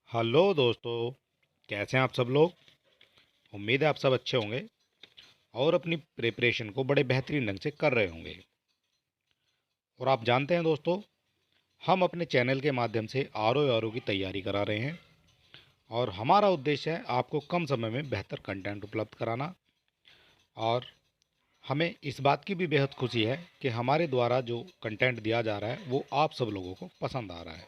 Hello दोस्तों, कैसे हैं आप सब लोग। उम्मीद है आप सब अच्छे होंगे और अपनी प्रिपरेशन को बड़े बेहतरीन ढंग से कर रहे होंगे। और आप जानते हैं दोस्तों, हम अपने चैनल के माध्यम से आर ओ की तैयारी करा रहे हैं और हमारा उद्देश्य है आपको कम समय में बेहतर कंटेंट उपलब्ध कराना। और हमें इस बात की भी बेहद खुशी है कि हमारे द्वारा जो कंटेंट दिया जा रहा है वो आप सब लोगों को पसंद आ रहा है।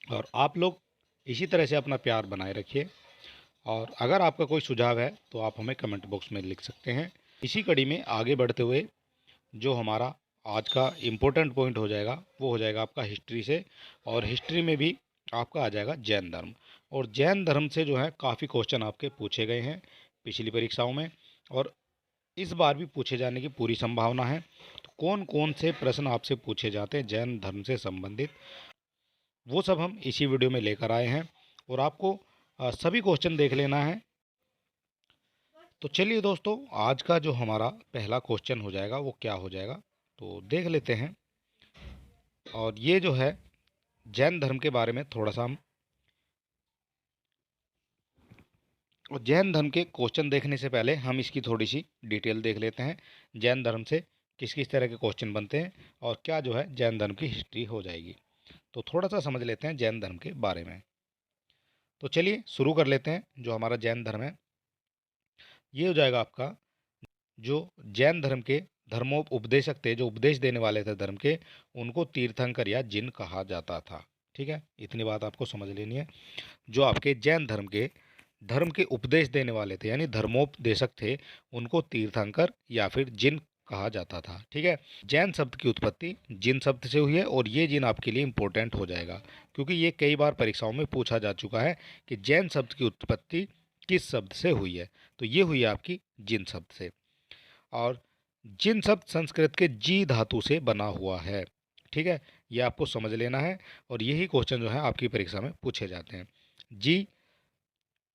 और आप लोग इसी तरह से अपना प्यार बनाए रखिए। और अगर आपका कोई सुझाव है तो आप हमें कमेंट बॉक्स में लिख सकते हैं। इसी कड़ी में आगे बढ़ते हुए जो हमारा आज का इम्पोर्टेंट पॉइंट हो जाएगा वो हो जाएगा आपका हिस्ट्री से। और हिस्ट्री में भी आपका आ जाएगा जैन धर्म। और जैन धर्म से जो है काफ़ी क्वेश्चन आपके पूछे गए हैं पिछली परीक्षाओं में, और इस बार भी पूछे जाने की पूरी संभावना है। तो कौन कौन से प्रश्न आपसे पूछे जाते हैं जैन धर्म से संबंधित, वो सब हम इसी वीडियो में लेकर आए हैं। और आपको सभी क्वेश्चन देख लेना है। तो चलिए दोस्तों, आज का जो हमारा पहला क्वेश्चन हो जाएगा वो क्या हो जाएगा तो देख लेते हैं। और ये जो है जैन धर्म के बारे में थोड़ा सा हम, और जैन धर्म के क्वेश्चन देखने से पहले हम इसकी थोड़ी सी डिटेल देख लेते हैं। जैन धर्म से किस किस तरह के क्वेश्चन बनते हैं और क्या जो है जैन धर्म की हिस्ट्री हो जाएगी। तो थोड़ा सा समझ लेते हैं जैन धर्म के बारे में। तो चलिए शुरू कर लेते हैं। जो हमारा जैन धर्म है ये हो जाएगा आपका, जो जैन धर्म के धर्मोपदेशक थे, जो उपदेश देने वाले थे धर्म के, उनको तीर्थंकर या जिन कहा जाता था। ठीक है, इतनी बात आपको समझ लेनी है। जो आपके जैन धर्म के उपदेश देने वाले थे यानी धर्मोपदेशक थे, उनको तीर्थंकर या फिर जिन कहा जाता था। ठीक है, जैन शब्द की उत्पत्ति जिन शब्द से हुई है और ये जिन आपके लिए इम्पोर्टेंट हो जाएगा क्योंकि ये कई बार परीक्षाओं में पूछा जा चुका है कि जैन शब्द की उत्पत्ति किस शब्द से हुई है। तो ये हुई आपकी जिन शब्द से। और जिन शब्द संस्कृत के जी धातु से बना हुआ है। ठीक है, ये आपको समझ लेना है और यही क्वेश्चन जो है आपकी परीक्षा में पूछे जाते हैं। जी,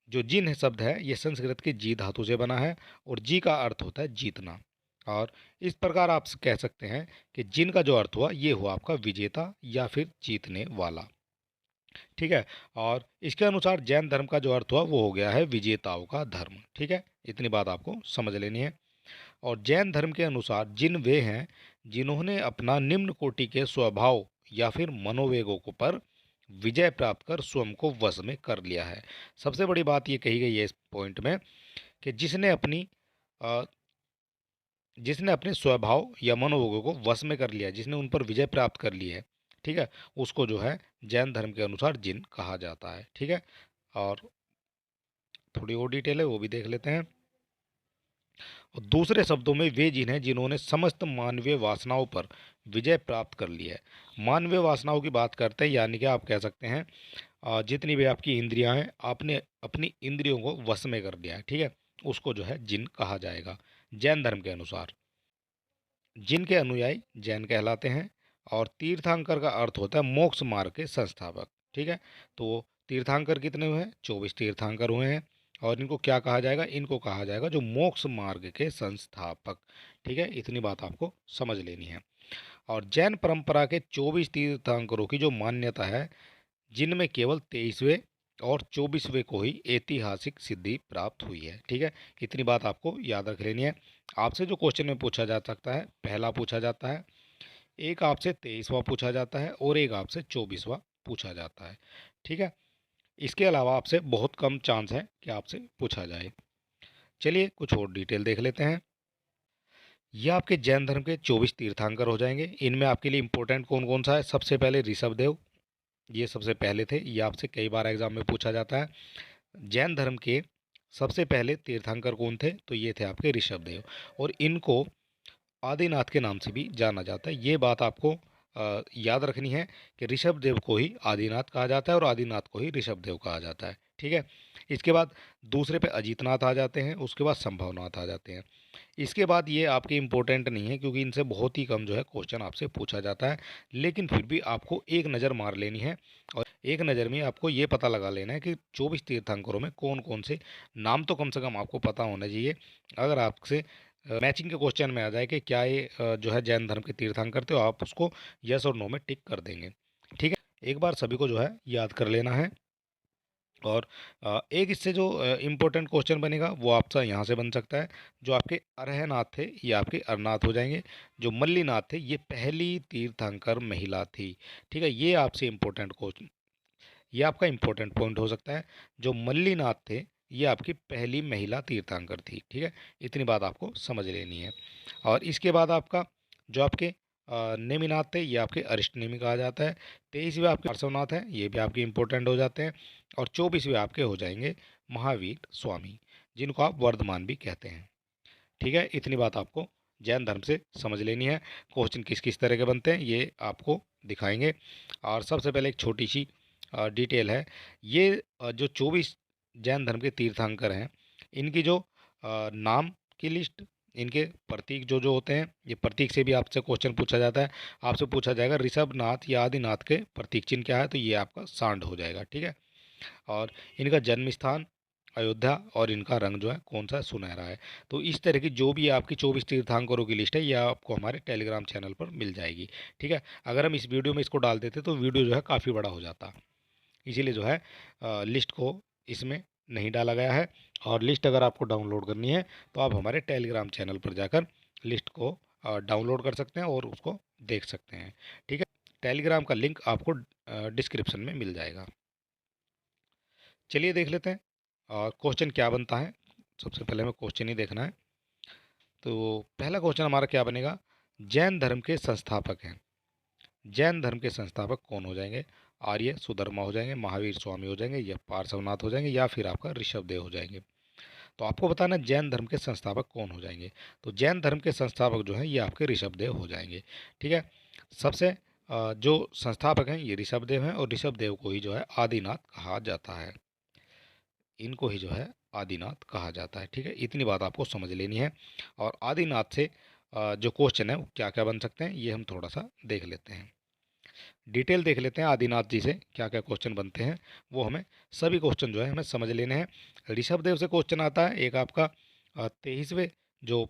जो जिन है शब्द है ये संस्कृत के जी धातु से बना है और जी का अर्थ होता है जीतना। और इस प्रकार आप कह सकते हैं कि जिन का जो अर्थ हुआ ये हुआ आपका विजेता या फिर जीतने वाला। ठीक है, और इसके अनुसार जैन धर्म का जो अर्थ हुआ वो हो गया है विजेताओं का धर्म। ठीक है, इतनी बात आपको समझ लेनी है। और जैन धर्म के अनुसार जिन वे हैं जिन्होंने अपना निम्न कोटि के स्वभाव या फिर मनोवेगों को पर विजय प्राप्त कर स्वयं को वश में कर लिया है। सबसे बड़ी बात ये कही गई है इस पॉइंट में कि अ, जिसने अपने स्वभाव या मनोवेगों को वश में कर लिया, जिसने उन पर विजय प्राप्त कर ली है, ठीक है, उसको जो है जैन धर्म के अनुसार जिन कहा जाता है। ठीक है, और थोड़ी और डिटेल है वो भी देख लेते हैं। और दूसरे शब्दों में वे जिन हैं जिन्होंने समस्त मानवीय वासनाओं पर विजय प्राप्त कर ली है। मानवीय वासनाओं की बात करते हैं यानी कि आप कह सकते हैं जितनी भी आपकी इंद्रियां हैं आपने अपनी इंद्रियों को वश में कर लिया है। ठीक है, उसको जो है जिन कहा जाएगा जैन धर्म के अनुसार। जिन के अनुयायी जैन कहलाते हैं। और तीर्थंकर का अर्थ होता है मोक्ष मार्ग के संस्थापक। ठीक है, तो तीर्थंकर कितने हुए हैं? 24 तीर्थंकर हुए हैं। और इनको क्या कहा जाएगा? इनको कहा जाएगा जो मोक्ष मार्ग के संस्थापक। ठीक है, इतनी बात आपको समझ लेनी है। और जैन परंपरा के 24 तीर्थंकरों की जो मान्यता है, जिनमें केवल 23वें और 24वें को ही ऐतिहासिक सिद्धि प्राप्त हुई है। ठीक है, इतनी बात आपको याद रख लेनी है। आपसे जो क्वेश्चन में पूछा जा सकता है, पहला पूछा जाता है, एक आपसे 23वां पूछा जाता है और एक आपसे 24वां पूछा जाता है। ठीक है, इसके अलावा आपसे बहुत कम चांस है कि आपसे पूछा जाए। चलिए कुछ और डिटेल देख लेते हैं। ये आपके जैन धर्म के 24 तीर्थंकर हो जाएंगे। इनमें आपके लिए इंपॉर्टेंट कौन कौन सा है? सबसे पहले ऋषभ देव, ये सबसे पहले थे, ये आपसे कई बार एग्जाम में पूछा जाता है। जैन धर्म के सबसे पहले तीर्थंकर कौन थे? तो ये थे आपके ऋषभ देव। और इनको आदिनाथ के नाम से भी जाना जाता है। ये बात आपको याद रखनी है कि ऋषभ देव को ही आदिनाथ कहा जाता है और आदिनाथ को ही ऋषभ देव कहा जाता है। ठीक है, इसके बाद दूसरे पे अजीतनाथ आ जाते हैं, उसके बाद संभवनाथ आ जाते हैं। इसके बाद ये आपके इम्पोर्टेंट नहीं है क्योंकि इनसे बहुत ही कम जो है क्वेश्चन आपसे पूछा जाता है, लेकिन फिर भी आपको एक नज़र मार लेनी है। और एक नज़र में आपको ये पता लगा लेना है कि 24 तीर्थंकरों में कौन कौन से नाम तो कम से कम आपको पता होना चाहिए। अगर आपसे मैचिंग के क्वेश्चन में आ जाए कि क्या ये जो है जैन धर्म के तीर्थंकर थे, आप उसको यस और नो में टिक कर देंगे। ठीक है, एक बार सभी को जो है याद कर लेना है। और एक इससे जो इम्पोर्टेंट क्वेश्चन बनेगा वो आपका यहाँ से बन सकता है। जो आपके अरहनाथ थे ये आपके अरनाथ हो जाएंगे। जो मल्लीनाथ थे ये पहली तीर्थंकर महिला थी। ठीक है, ये आपसे इम्पोर्टेंट क्वेश्चन, ये आपका इम्पोर्टेंट पॉइंट हो सकता है। जो मल्लीनाथ थे ये आपकी पहली महिला तीर्थंकर थी। ठीक है, इतनी बात आपको समझ लेनी है। और इसके बाद आपका जो आपके नेमिनाथ थे ये आपके अरिष्ट नेमि कहा जाता है। 23वें आपके पार्श्वनाथ हैं, ये भी आपके इंपॉर्टेंट हो जाते हैं। और 24वें आपके हो जाएंगे महावीर स्वामी, जिनको आप वर्धमान भी कहते हैं। ठीक है, इतनी बात आपको जैन धर्म से समझ लेनी है। क्वेश्चन किस किस तरह के बनते हैं ये आपको दिखाएंगे। और सबसे पहले एक छोटी सी डिटेल है। ये जो 24 जैन धर्म के तीर्थंकर हैं, इनकी जो नाम की लिस्ट, इनके प्रतीक जो जो होते हैं, ये प्रतीक से भी आपसे क्वेश्चन पूछा जाता है। आपसे पूछा जाएगा ऋषभनाथ या आदिनाथ के प्रतीक चिन्ह क्या है, तो ये आपका सांड हो जाएगा। ठीक है, और इनका जन्म स्थान अयोध्या, और इनका रंग जो है कौन सा, सुनहरा है। तो इस तरह की जो भी आपकी 24 तीर्थंकरों की लिस्ट है ये आपको हमारे टेलीग्राम चैनल पर मिल जाएगी। ठीक है, अगर हम इस वीडियो में इसको डाल देते तो वीडियो जो है काफ़ी बड़ा हो जाता, इसीलिए जो है लिस्ट को इसमें नहीं डाला गया है। और लिस्ट अगर आपको डाउनलोड करनी है तो आप हमारे टेलीग्राम चैनल पर जाकर लिस्ट को डाउनलोड कर सकते हैं और उसको देख सकते हैं। ठीक है, टेलीग्राम का लिंक आपको डिस्क्रिप्शन में मिल जाएगा। चलिए देख लेते हैं और क्वेश्चन क्या बनता है। सबसे पहले हमें क्वेश्चन ही देखना है। तो पहला क्वेश्चन हमारा क्या बनेगा, जैन धर्म के संस्थापक हैं। जैन धर्म के संस्थापक कौन हो जाएंगे, आर्य सुधर्मा हो जाएंगे, महावीर स्वामी हो जाएंगे, या पार्श्वनाथ हो जाएंगे, या फिर आपका ऋषभदेव हो जाएंगे। तो आपको बताना है जैन धर्म के संस्थापक कौन हो जाएंगे। तो जैन धर्म के संस्थापक जो हैं ये आपके ऋषभदेव हो जाएंगे। ठीक है, सबसे जो संस्थापक हैं ये ऋषभदेव हैं, और ऋषभदेव को ही जो है आदिनाथ कहा जाता है। इनको ही जो है आदिनाथ कहा जाता है। ठीक है, इतनी बात आपको समझ लेनी है। और आदिनाथ से जो क्वेश्चन है वो क्या क्या बन सकते हैं ये हम थोड़ा सा देख लेते हैं, डिटेल देख लेते हैं। आदिनाथ जी से क्या क्या क्वेश्चन बनते हैं वो हमें सभी क्वेश्चन जो है हमें समझ लेने हैं। ऋषभदेव से क्वेश्चन आता है एक आपका 23वें जो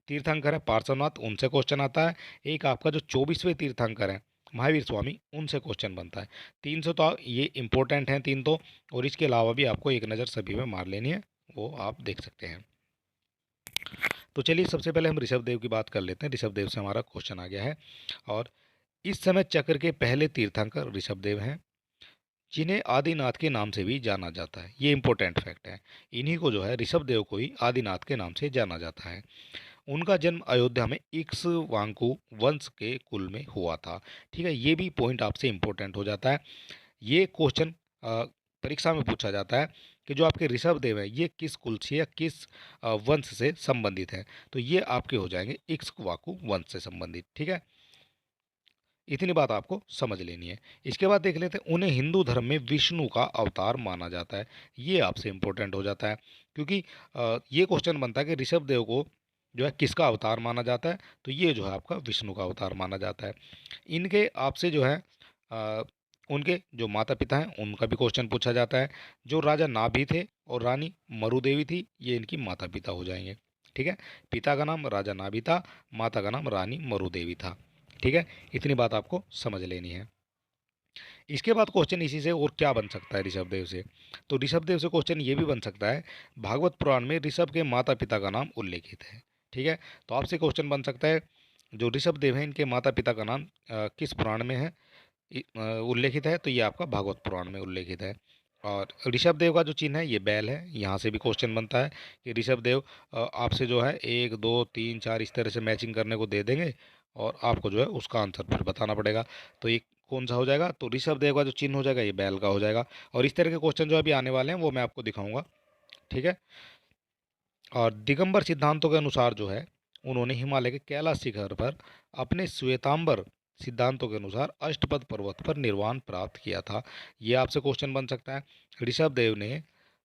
तीर्थंकर है पार्श्वनाथ, उनसे क्वेश्चन आता है। एक आपका जो 24वें तीर्थंकर है महावीर स्वामी, उनसे क्वेश्चन बनता है। 300 तो ये इंपॉर्टेंट हैं तीन तो, और इसके अलावा भी आपको एक नज़र सभी में मार लेनी है, वो आप देख सकते हैं। तो चलिए सबसे पहले हम ऋषभदेव की बात कर लेते हैं। ऋषभदेव से हमारा क्वेश्चन आ गया है। और इस समय चक्र के पहले तीर्थंकर ऋषभदेव हैं, जिन्हें आदिनाथ के नाम से भी जाना जाता है। ये इंपॉर्टेंट फैक्ट है, इन्हीं को जो है ऋषभदेव को ही आदिनाथ के नाम से जाना जाता है। उनका जन्म अयोध्या में इक्ष्वाकु वंश के कुल में हुआ था। ठीक है, ये भी पॉइंट आपसे इंपॉर्टेंट हो जाता है। ये क्वेश्चन परीक्षा में पूछा जाता है कि जो आपके ऋषभदेव है ये किस कुल से या किस वंश से संबंधित है। तो ये आपके हो जाएंगे इक्ष्वाकु वंश से संबंधित। ठीक है, इतनी बात आपको समझ लेनी है। इसके बाद देख लेते हैं, उन्हें हिंदू धर्म में विष्णु का अवतार माना जाता है। ये आपसे इंपॉर्टेंट हो जाता है, क्योंकि ये क्वेश्चन बनता है कि ऋषभदेव को जो है किसका अवतार माना जाता है। तो ये जो है आपका विष्णु का अवतार माना जाता है। इनके आपसे जो है अ, उनके जो माता पिता हैं उनका भी क्वेश्चन पूछा जाता है। जो राजा नाभि थे और रानी मरुदेवी थी, ये इनकी माता पिता हो जाएंगे। ठीक है, पिता का नाम राजा नाभि था, माता का नाम रानी मरुदेवी था। ठीक है, इतनी बात आपको समझ लेनी है। इसके बाद क्वेश्चन इसी से और क्या बन सकता है ऋषभदेव से, तो ऋषभदेव से क्वेश्चन ये भी बन सकता है, भागवत पुराण में ऋषभ के माता पिता का नाम उल्लेखित है। ठीक है, तो आपसे क्वेश्चन बन सकता है जो ऋषभदेव हैं इनके माता पिता का नाम किस पुराण में है उल्लेखित है। तो ये आपका भागवत पुराण में उल्लेखित है। और ऋषभदेव का जो चिन्ह है ये बैल है। यहाँ से भी क्वेश्चन बनता है कि ऋषभदेव आपसे जो है 1 2 3 4 इस तरह से मैचिंग करने को दे देंगे, और आपको जो है उसका आंसर फिर बताना पड़ेगा। तो ये कौन सा हो जाएगा, तो ऋषभदेव का जो चिन्ह हो जाएगा ये बैल का हो जाएगा। और इस तरह के क्वेश्चन जो अभी आने वाले हैं वो मैं आपको दिखाऊंगा। ठीक है, और दिगंबर सिद्धांतों के अनुसार जो है उन्होंने हिमालय के कैलाश शिखर पर अपने श्वेतांबर सिद्धांतों के अनुसार अष्टपद पर्वत पर निर्वाण प्राप्त किया था। ये आपसे क्वेश्चन बन सकता है, ऋषभदेव ने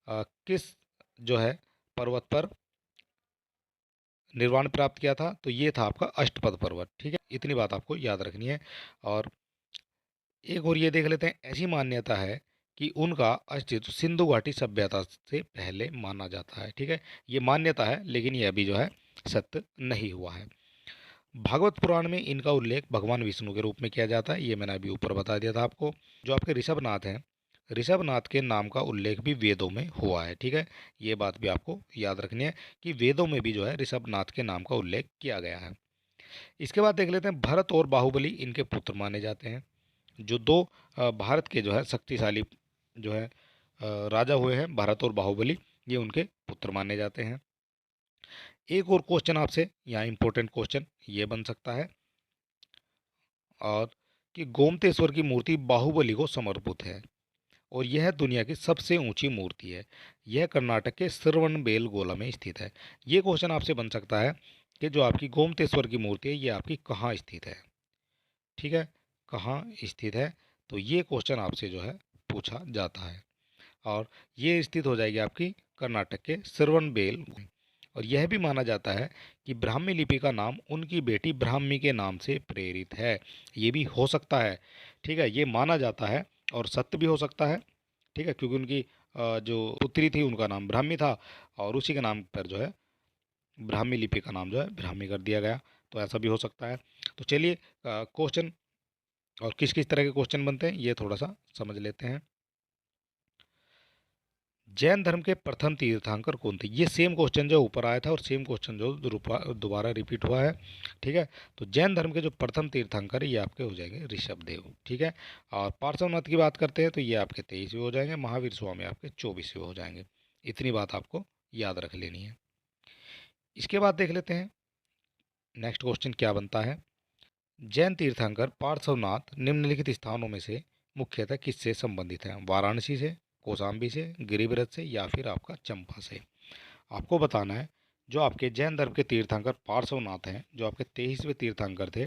किस जो है पर्वत पर निर्वाण प्राप्त किया था। तो ये था आपका अष्टपद पर्वत। ठीक है, इतनी बात आपको याद रखनी है। और एक और ये देख लेते हैं, ऐसी मान्यता है कि उनका अस्तित्व सिंधु घाटी सभ्यता से पहले माना जाता है। ठीक है, ये मान्यता है लेकिन ये अभी जो है सत्य नहीं हुआ है। भागवत पुराण में इनका उल्लेख भगवान विष्णु के रूप में किया जाता है, ये मैंने अभी ऊपर बता दिया था आपको। जो आपके ऋषभनाथ हैं, ऋषभनाथ के नाम का उल्लेख भी वेदों में हुआ है। ठीक है, ये बात भी आपको याद रखनी है कि वेदों में भी जो है ऋषभनाथ के नाम का उल्लेख किया गया है। इसके बाद देख लेते हैं, भरत और बाहुबली इनके पुत्र माने जाते हैं। जो दो भारत के जो है शक्तिशाली जो है राजा हुए हैं, भरत और बाहुबली, ये उनके पुत्र माने जाते हैं। एक और क्वेश्चन आपसे यहाँ इंपॉर्टेंट क्वेश्चन ये बन सकता है और कि गोमतेश्वर की मूर्ति बाहुबली को समर्पित है और यह दुनिया की सबसे ऊंची मूर्ति है। यह कर्नाटक के श्रवणबेलगोला में स्थित है। ये क्वेश्चन आपसे बन सकता है कि जो आपकी गोमतेश्वर की मूर्ति है ये आपकी कहाँ स्थित है। ठीक है, कहाँ स्थित है, तो ये क्वेश्चन आपसे जो है पूछा जाता है और ये स्थित हो जाएगी आपकी कर्नाटक के श्रवणबेल। और यह भी माना जाता है कि ब्राह्मी लिपि का नाम उनकी बेटी ब्राह्मी के नाम से प्रेरित है। ये भी हो सकता है। ठीक है, ये माना जाता है और सत्य भी हो सकता है। ठीक है, क्योंकि उनकी जो पुत्री थी उनका नाम ब्राह्मी था और उसी के नाम पर जो है ब्राह्मी लिपि का नाम जो है ब्राह्मी कर दिया गया, तो ऐसा भी हो सकता है। तो चलिए क्वेश्चन और किस किस तरह के क्वेश्चन बनते हैं ये थोड़ा सा समझ लेते हैं। जैन धर्म के प्रथम तीर्थंकर कौन थे? ये सेम क्वेश्चन जो ऊपर आया था और सेम क्वेश्चन जो दोबारा रिपीट हुआ है। ठीक है, तो जैन धर्म के जो प्रथम तीर्थंकर ये आपके हो जाएंगे ऋषभदेव। ठीक है, और पार्श्वनाथ की बात करते हैं तो ये आपके 23वें हो जाएंगे, महावीर स्वामी आपके 24वें हो जाएंगे। इतनी बात आपको याद रख लेनी है। इसके बाद देख लेते हैं नेक्स्ट क्वेश्चन क्या बनता है। जैन तीर्थंकर पार्श्वनाथ निम्नलिखित स्थानों में से मुख्यतः किससे संबंधित हैं? वाराणसी से, कौशाम्बी से, गिरिव्रत से या फिर आपका चंपा से? आपको बताना है जो आपके जैन धर्म के तीर्थंकर पार्श्वनाथ हैं, जो आपके 23वें तीर्थंकर थे,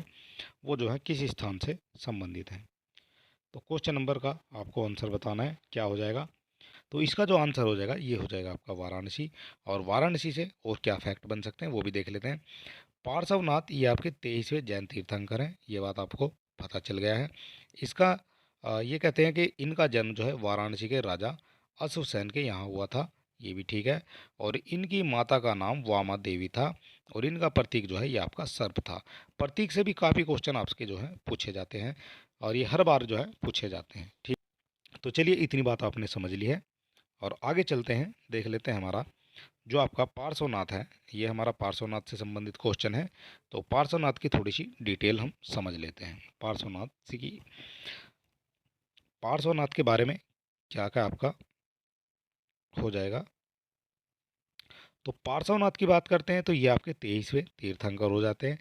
वो जो है किस स्थान से संबंधित हैं। तो क्वेश्चन नंबर का आपको आंसर बताना है क्या हो जाएगा। तो इसका जो आंसर हो जाएगा ये हो जाएगा आपका वाराणसी। और वाराणसी से और क्या फैक्ट बन सकते हैं वो भी देख लेते हैं। पार्श्वनाथ ये आपके 23वें जैन तीर्थंकर हैं, ये बात आपको पता चल गया है। इसका ये कहते हैं कि इनका जन्म जो है वाराणसी के राजा अश्वसेन के यहाँ हुआ था, ये भी ठीक है। और इनकी माता का नाम वामा देवी था और इनका प्रतीक जो है ये आपका सर्प था। प्रतीक से भी काफ़ी क्वेश्चन आपके जो है पूछे जाते हैं और ये हर बार जो है पूछे जाते हैं। ठीक, तो चलिए इतनी बात आपने समझ ली है और आगे चलते हैं, देख लेते हैं हमारा जो आपका पार्श्वनाथ है, ये हमारा पार्श्वनाथ से संबंधित क्वेश्चन है। तो पार्श्वनाथ की थोड़ी सी डिटेल हम समझ लेते हैं। पार्श्वनाथ के बारे में क्या क्या आपका हो जाएगा। तो पार्श्वनाथ की बात करते हैं तो ये आपके 23वें तीर्थंकर हो जाते हैं।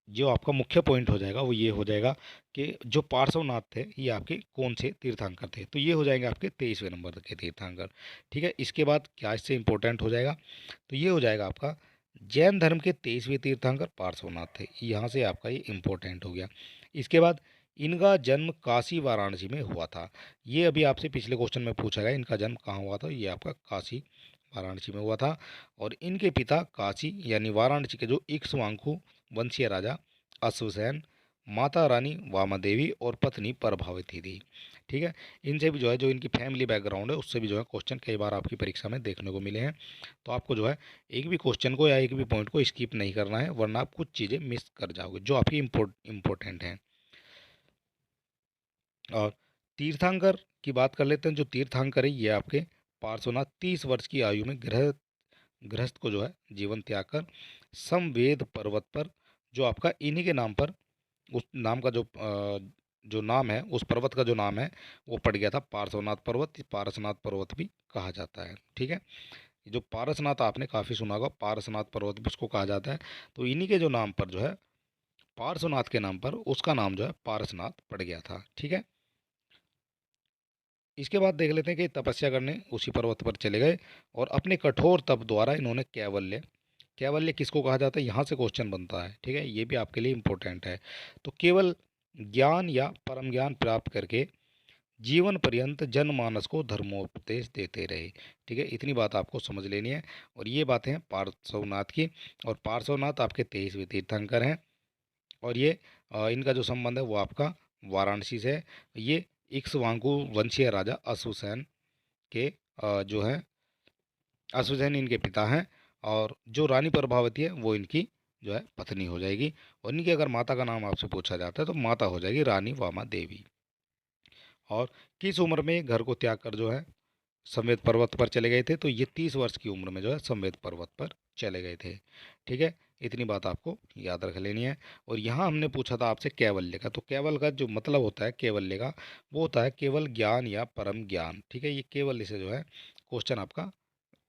जो आपका मुख्य पॉइंट हो जाएगा वो ये हो जाएगा कि जो पार्श्वनाथ थे ये आपके कौन से तीर्थंकर थे, तो ये हो जाएंगे आपके 23वें नंबर के तीर्थंकर। ठीक है, इसके बाद क्या इससे इंपॉर्टेंट हो जाएगा, तो ये हो जाएगा आपका जैन धर्म के 23वें तीर्थंकर पार्श्वनाथ थे, यहाँ से आपका ये इंपॉर्टेंट हो गया। इसके बाद इनका जन्म काशी वाराणसी में हुआ था। ये अभी आपसे पिछले क्वेश्चन में पूछा गया इनका जन्म कहाँ हुआ था, ये आपका काशी वाराणसी में हुआ था। और इनके पिता काशी यानी वाराणसी के जो इक्ष्वाकु वंशीय राजा अश्वसेन, माता रानी वामा देवी और पत्नी प्रभावती थी। ठीक है, इनसे भी जो है जो इनकी फैमिली बैकग्राउंड है उससे भी जो है क्वेश्चन कई बार आपकी परीक्षा में देखने को मिले हैं। तो आपको जो है एक भी क्वेश्चन को या एक भी पॉइंट को स्किप नहीं करना है, वरना आप कुछ चीज़ें मिस कर जाओगे जो आपकी इम्पोर्टेंट हैं। और तीर्थंकर की बात कर लेते हैं। जो तीर्थंकर है ये आपके पार्श्वनाथ 30 वर्ष की आयु में गृहस्थ को जो है जीवन त्याग कर समवेद पर्वत पर, जो आपका इन्हीं के नाम पर उस नाम का जो नाम है, उस पर्वत का जो नाम है वो पड़ गया था पार्श्वनाथ पर्वत। पारसनाथ पर्वत भी कहा जाता है। ठीक है, जो पारसनाथ आपने काफ़ी सुना होगा, पारसनाथ पर्वत भी उसको कहा जाता है। तो इन्हीं के जो नाम पर जो है पार्श्वनाथ के नाम पर उसका नाम जो है पारसनाथ पड़ गया था। ठीक है, इसके बाद देख लेते हैं कि तपस्या करने उसी पर्वत पर चले गए और अपने कठोर तप द्वारा इन्होंने कैवल्य, कैवल्य किसको कहा जाता है यहाँ से क्वेश्चन बनता है। ठीक है, ये भी आपके लिए इम्पोर्टेंट है। तो केवल ज्ञान या परम ज्ञान प्राप्त करके जीवन पर्यंत जनमानस को धर्मोपदेश देते रहे। ठीक है, इतनी बात आपको समझ लेनी है। और ये बातें हैं पार्श्वनाथ की। और पार्श्वनाथ आपके 23वें तीर्थंकर हैं और ये इनका जो संबंध है वो आपका वाराणसी से है। ये इक्ष्वाकु वंशीय राजा अश्वसेन के जो है अश्वसेन इनके पिता हैं और जो रानी प्रभावती है वो इनकी जो है पत्नी हो जाएगी। और इनकी अगर माता का नाम आपसे पूछा जाता है तो माता हो जाएगी रानी वामा देवी। और किस उम्र में घर को त्याग कर जो है समेत पर्वत पर चले गए थे? तो ये 30 वर्ष की उम्र में जो है समेत पर्वत पर चले गए थे। ठीक है, इतनी बात आपको याद रख लेनी है। और यहाँ हमने पूछा था आपसे कैवल्य का, तो केवल का जो मतलब होता है कैवल्य का, वो होता है केवल ज्ञान या परम ज्ञान। ठीक है, ये केवल्य से जो है क्वेश्चन आपका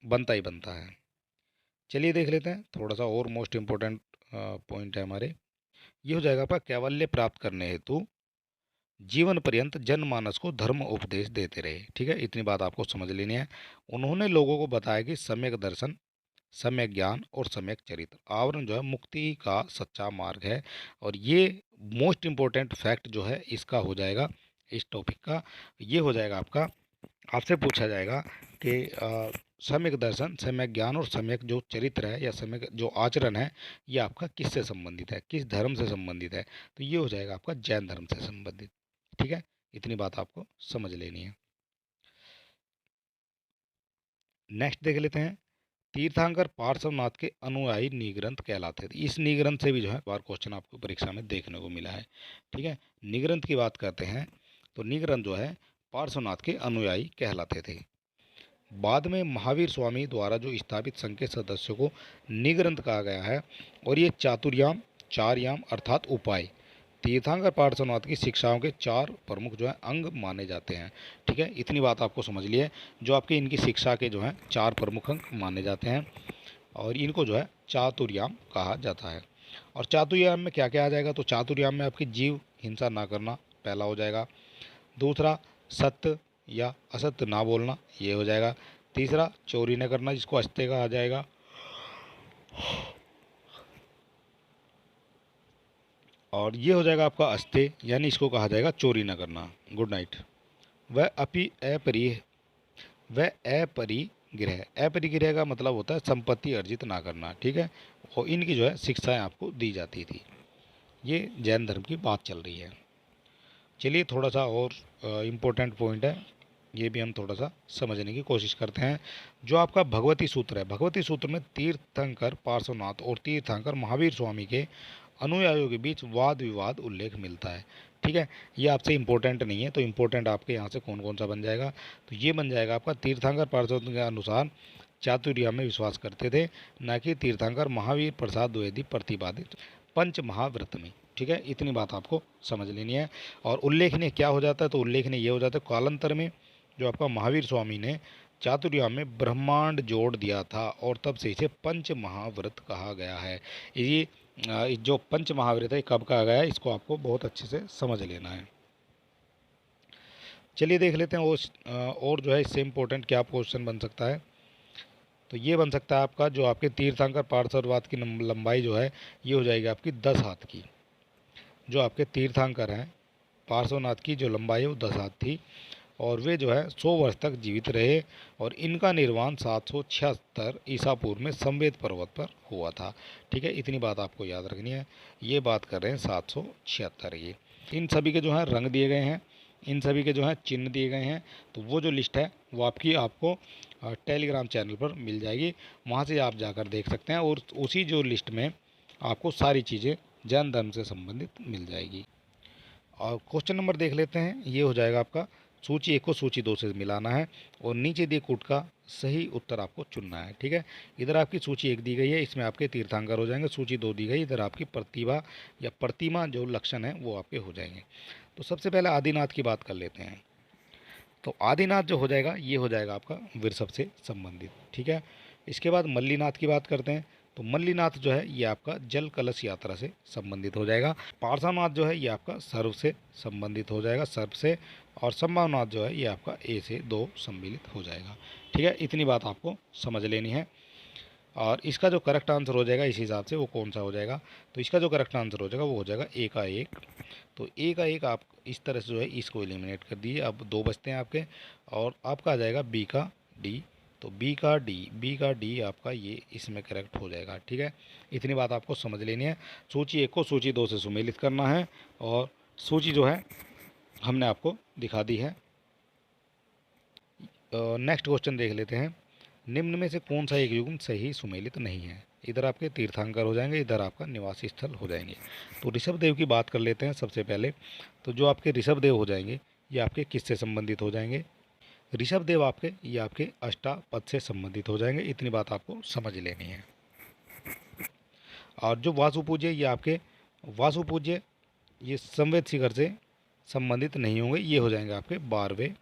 बनता ही बनता है। चलिए देख लेते हैं थोड़ा सा और मोस्ट इम्पोर्टेंट पॉइंट है हमारे। ये हो जाएगा आपका कैवल्य प्राप्त करने हेतु जीवन पर्यंत जनमानस को धर्म उपदेश देते रहे। ठीक है, इतनी बात आपको समझ लेनी है। उन्होंने लोगों को बताया कि सम्यक दर्शन, सम्यक ज्ञान और सम्यक चरित्र आवरण जो है मुक्ति का सच्चा मार्ग है। और ये मोस्ट इम्पोर्टेंट फैक्ट जो है इसका हो जाएगा, इस टॉपिक का ये हो जाएगा आपका, आपसे पूछा जाएगा कि सम्यक दर्शन, सम्यक ज्ञान और सम्यक जो चरित्र है या सम्यक जो आचरण है, ये आपका किससे संबंधित है, किस धर्म से संबंधित है? तो ये हो जाएगा आपका जैन धर्म से संबंधित। ठीक है, इतनी बात आपको समझ लेनी है। नेक्स्ट देख लेते हैं, तीर्थंकर पार्श्वनाथ के अनुयायी निग्रंथ कहलाते थे। इस निग्रंथ से भी जो है बार क्वेश्चन आपको परीक्षा में देखने को मिला है। ठीक है, निग्रंथ की बात करते हैं तो निग्रंथ जो है पार्श्वनाथ के अनुयायी कहलाते थे। बाद में महावीर स्वामी द्वारा जो स्थापित संघ के सदस्यों को निग्रंथ कहा गया है। और ये चातुर्याम, चार याम अर्थात उपाय, तीर्थंकर पार्श्वनाथ की शिक्षाओं के चार प्रमुख जो है अंग माने जाते हैं। ठीक है, इतनी बात आपको समझ लिए, जो आपकी इनकी शिक्षा के जो है चार प्रमुख अंग माने जाते हैं और इनको जो है चातुर्याम कहा जाता है। और चातुर्याम में क्या क्या आ जाएगा? तो चातुर्याम में आपकी जीव हिंसा ना करना पहला हो जाएगा। दूसरा, सत्य या असत्य ना बोलना, ये हो जाएगा। तीसरा, चोरी न करना, जिसको अस्ते कहा जाएगा। और ये हो जाएगा आपका अस्ते, यानी इसको कहा जाएगा चोरी न करना। Good night. वह अपि अपरि वह अपरिग्रह, अपरिग्रह का मतलब होता है संपत्ति अर्जित ना करना। ठीक है, और इनकी जो है शिक्षाएं आपको दी जाती थी। ये जैन धर्म की बात चल रही है। चलिए थोड़ा सा और इम्पोर्टेंट पॉइंट है, ये भी हम थोड़ा सा समझने की कोशिश करते हैं। जो आपका भगवती सूत्र है, भगवती सूत्र में तीर्थंकर पार्श्वनाथ और तीर्थंकर महावीर स्वामी के अनुयायियों के बीच वाद विवाद उल्लेख मिलता है। ठीक है, ये आपसे इम्पोर्टेंट नहीं है, तो इम्पोर्टेंट आपके यहाँ से कौन कौन सा बन जाएगा? तो ये बन जाएगा आपका, तीर्थंकर पार्षद के अनुसार चातुर्या में विश्वास करते थे, न कि तीर्थंकर महावीर प्रसाद द्विवेदी प्रतिपादित पंच महाव्रत में। ठीक है, इतनी बात आपको समझ लेनी है। और उल्लेखनीय क्या हो जाता है? तो उल्लेखनीय ये हो जाता है, कालांतर में जो आपका महावीर स्वामी ने चातुर्याम में ब्रह्मांड जोड़ दिया था और तब से इसे पंच महाव्रत कहा गया है। ये जो पंच महाव्रत है कब कहा गया है, इसको आपको बहुत अच्छे से समझ लेना है। चलिए देख लेते हैं और जो है इससे इम्पोर्टेंट क्या क्वेश्चन बन सकता है। तो ये बन सकता है आपका, जो आपके तीर्थंकर पार्श्ववाद की लंबाई जो है ये हो जाएगी आपकी 10 हाथ की। जो आपके तीर्थंकर हैं पार्श्वनाथ की जो लंबाई है वो 10 हाथ थी और वे जो है 100 वर्ष तक जीवित रहे। और इनका निर्वाण 776 ईसा पूर्व में संवेद पर्वत पर हुआ था। ठीक है, इतनी बात आपको याद रखनी है। ये बात कर रहे हैं 776। ये इन सभी के जो है रंग दिए गए हैं, इन सभी के जो है चिन्ह दिए गए हैं। तो वो जो लिस्ट है वो आपको टेलीग्राम चैनल पर मिल जाएगी, वहाँ से आप जाकर देख सकते हैं। और उसी जो लिस्ट में आपको सारी चीज़ें जैन धर्म से संबंधित मिल जाएगी। और क्वेश्चन नंबर देख लेते हैं, ये हो जाएगा आपका, सूची 1 को सूची 2 से मिलाना है और नीचे दिए कूट का सही उत्तर आपको चुनना है। ठीक है, इधर आपकी सूची 1 दी गई है, इसमें आपके तीर्थंकर हो जाएंगे। सूची 2 दी गई, इधर आपकी प्रतिभा या प्रतिमा जो लक्षण है वो आपके हो जाएंगे। तो सबसे पहले आदिनाथ की बात कर लेते हैं। तो आदिनाथ जो हो जाएगा ये हो जाएगा आपका वृषभ से संबंधित। ठीक है, इसके बाद मल्लीनाथ की बात करते हैं। तो मल्लीनाथ जो है ये आपका जल कलश यात्रा से संबंधित हो जाएगा। पार्श्वनाथ जो है ये आपका सर्व से संबंधित हो जाएगा, सर्व से। और संभवनाथ जो है ये आपका ए से 2 सम्मिलित हो जाएगा। ठीक है, इतनी बात आपको समझ लेनी है। और इसका जो करेक्ट आंसर हो जाएगा इस हिसाब से वो कौन सा हो जाएगा? तो इसका जो करेक्ट आंसर हो जाएगा वो हो जाएगा ए का 1। तो ए का 1 आप इस तरह से जो है इसको एलिमिनेट कर दिए, अब 2 बचते हैं आपके। और आपका आ जाएगा बी का डी। तो बी का डी आपका ये इसमें करेक्ट हो जाएगा। ठीक है, इतनी बात आपको समझ लेनी है। सूची 1 को सूची 2 से सुमेलित करना है और सूची जो है हमने आपको दिखा दी है। नेक्स्ट क्वेश्चन देख लेते हैं, निम्न में से कौन सा एक युग्म सही सुमेलित नहीं है? इधर आपके तीर्थंकर हो जाएंगे, इधर आपका निवासी स्थल हो जाएंगे। तो ऋषभ देव की बात कर लेते हैं सबसे पहले। तो जो आपके ऋषभ देव हो जाएंगे ये आपके किससे संबंधित हो जाएंगे? ऋषभ देव आपके ये आपके अष्टापद से संबंधित हो जाएंगे। इतनी बात आपको समझ लेनी है। और जो वासु पूज्य ये आपके वासु पूज्य ये संवेद शिखर से संबंधित नहीं होंगे, ये हो जाएंगे आपके 12वें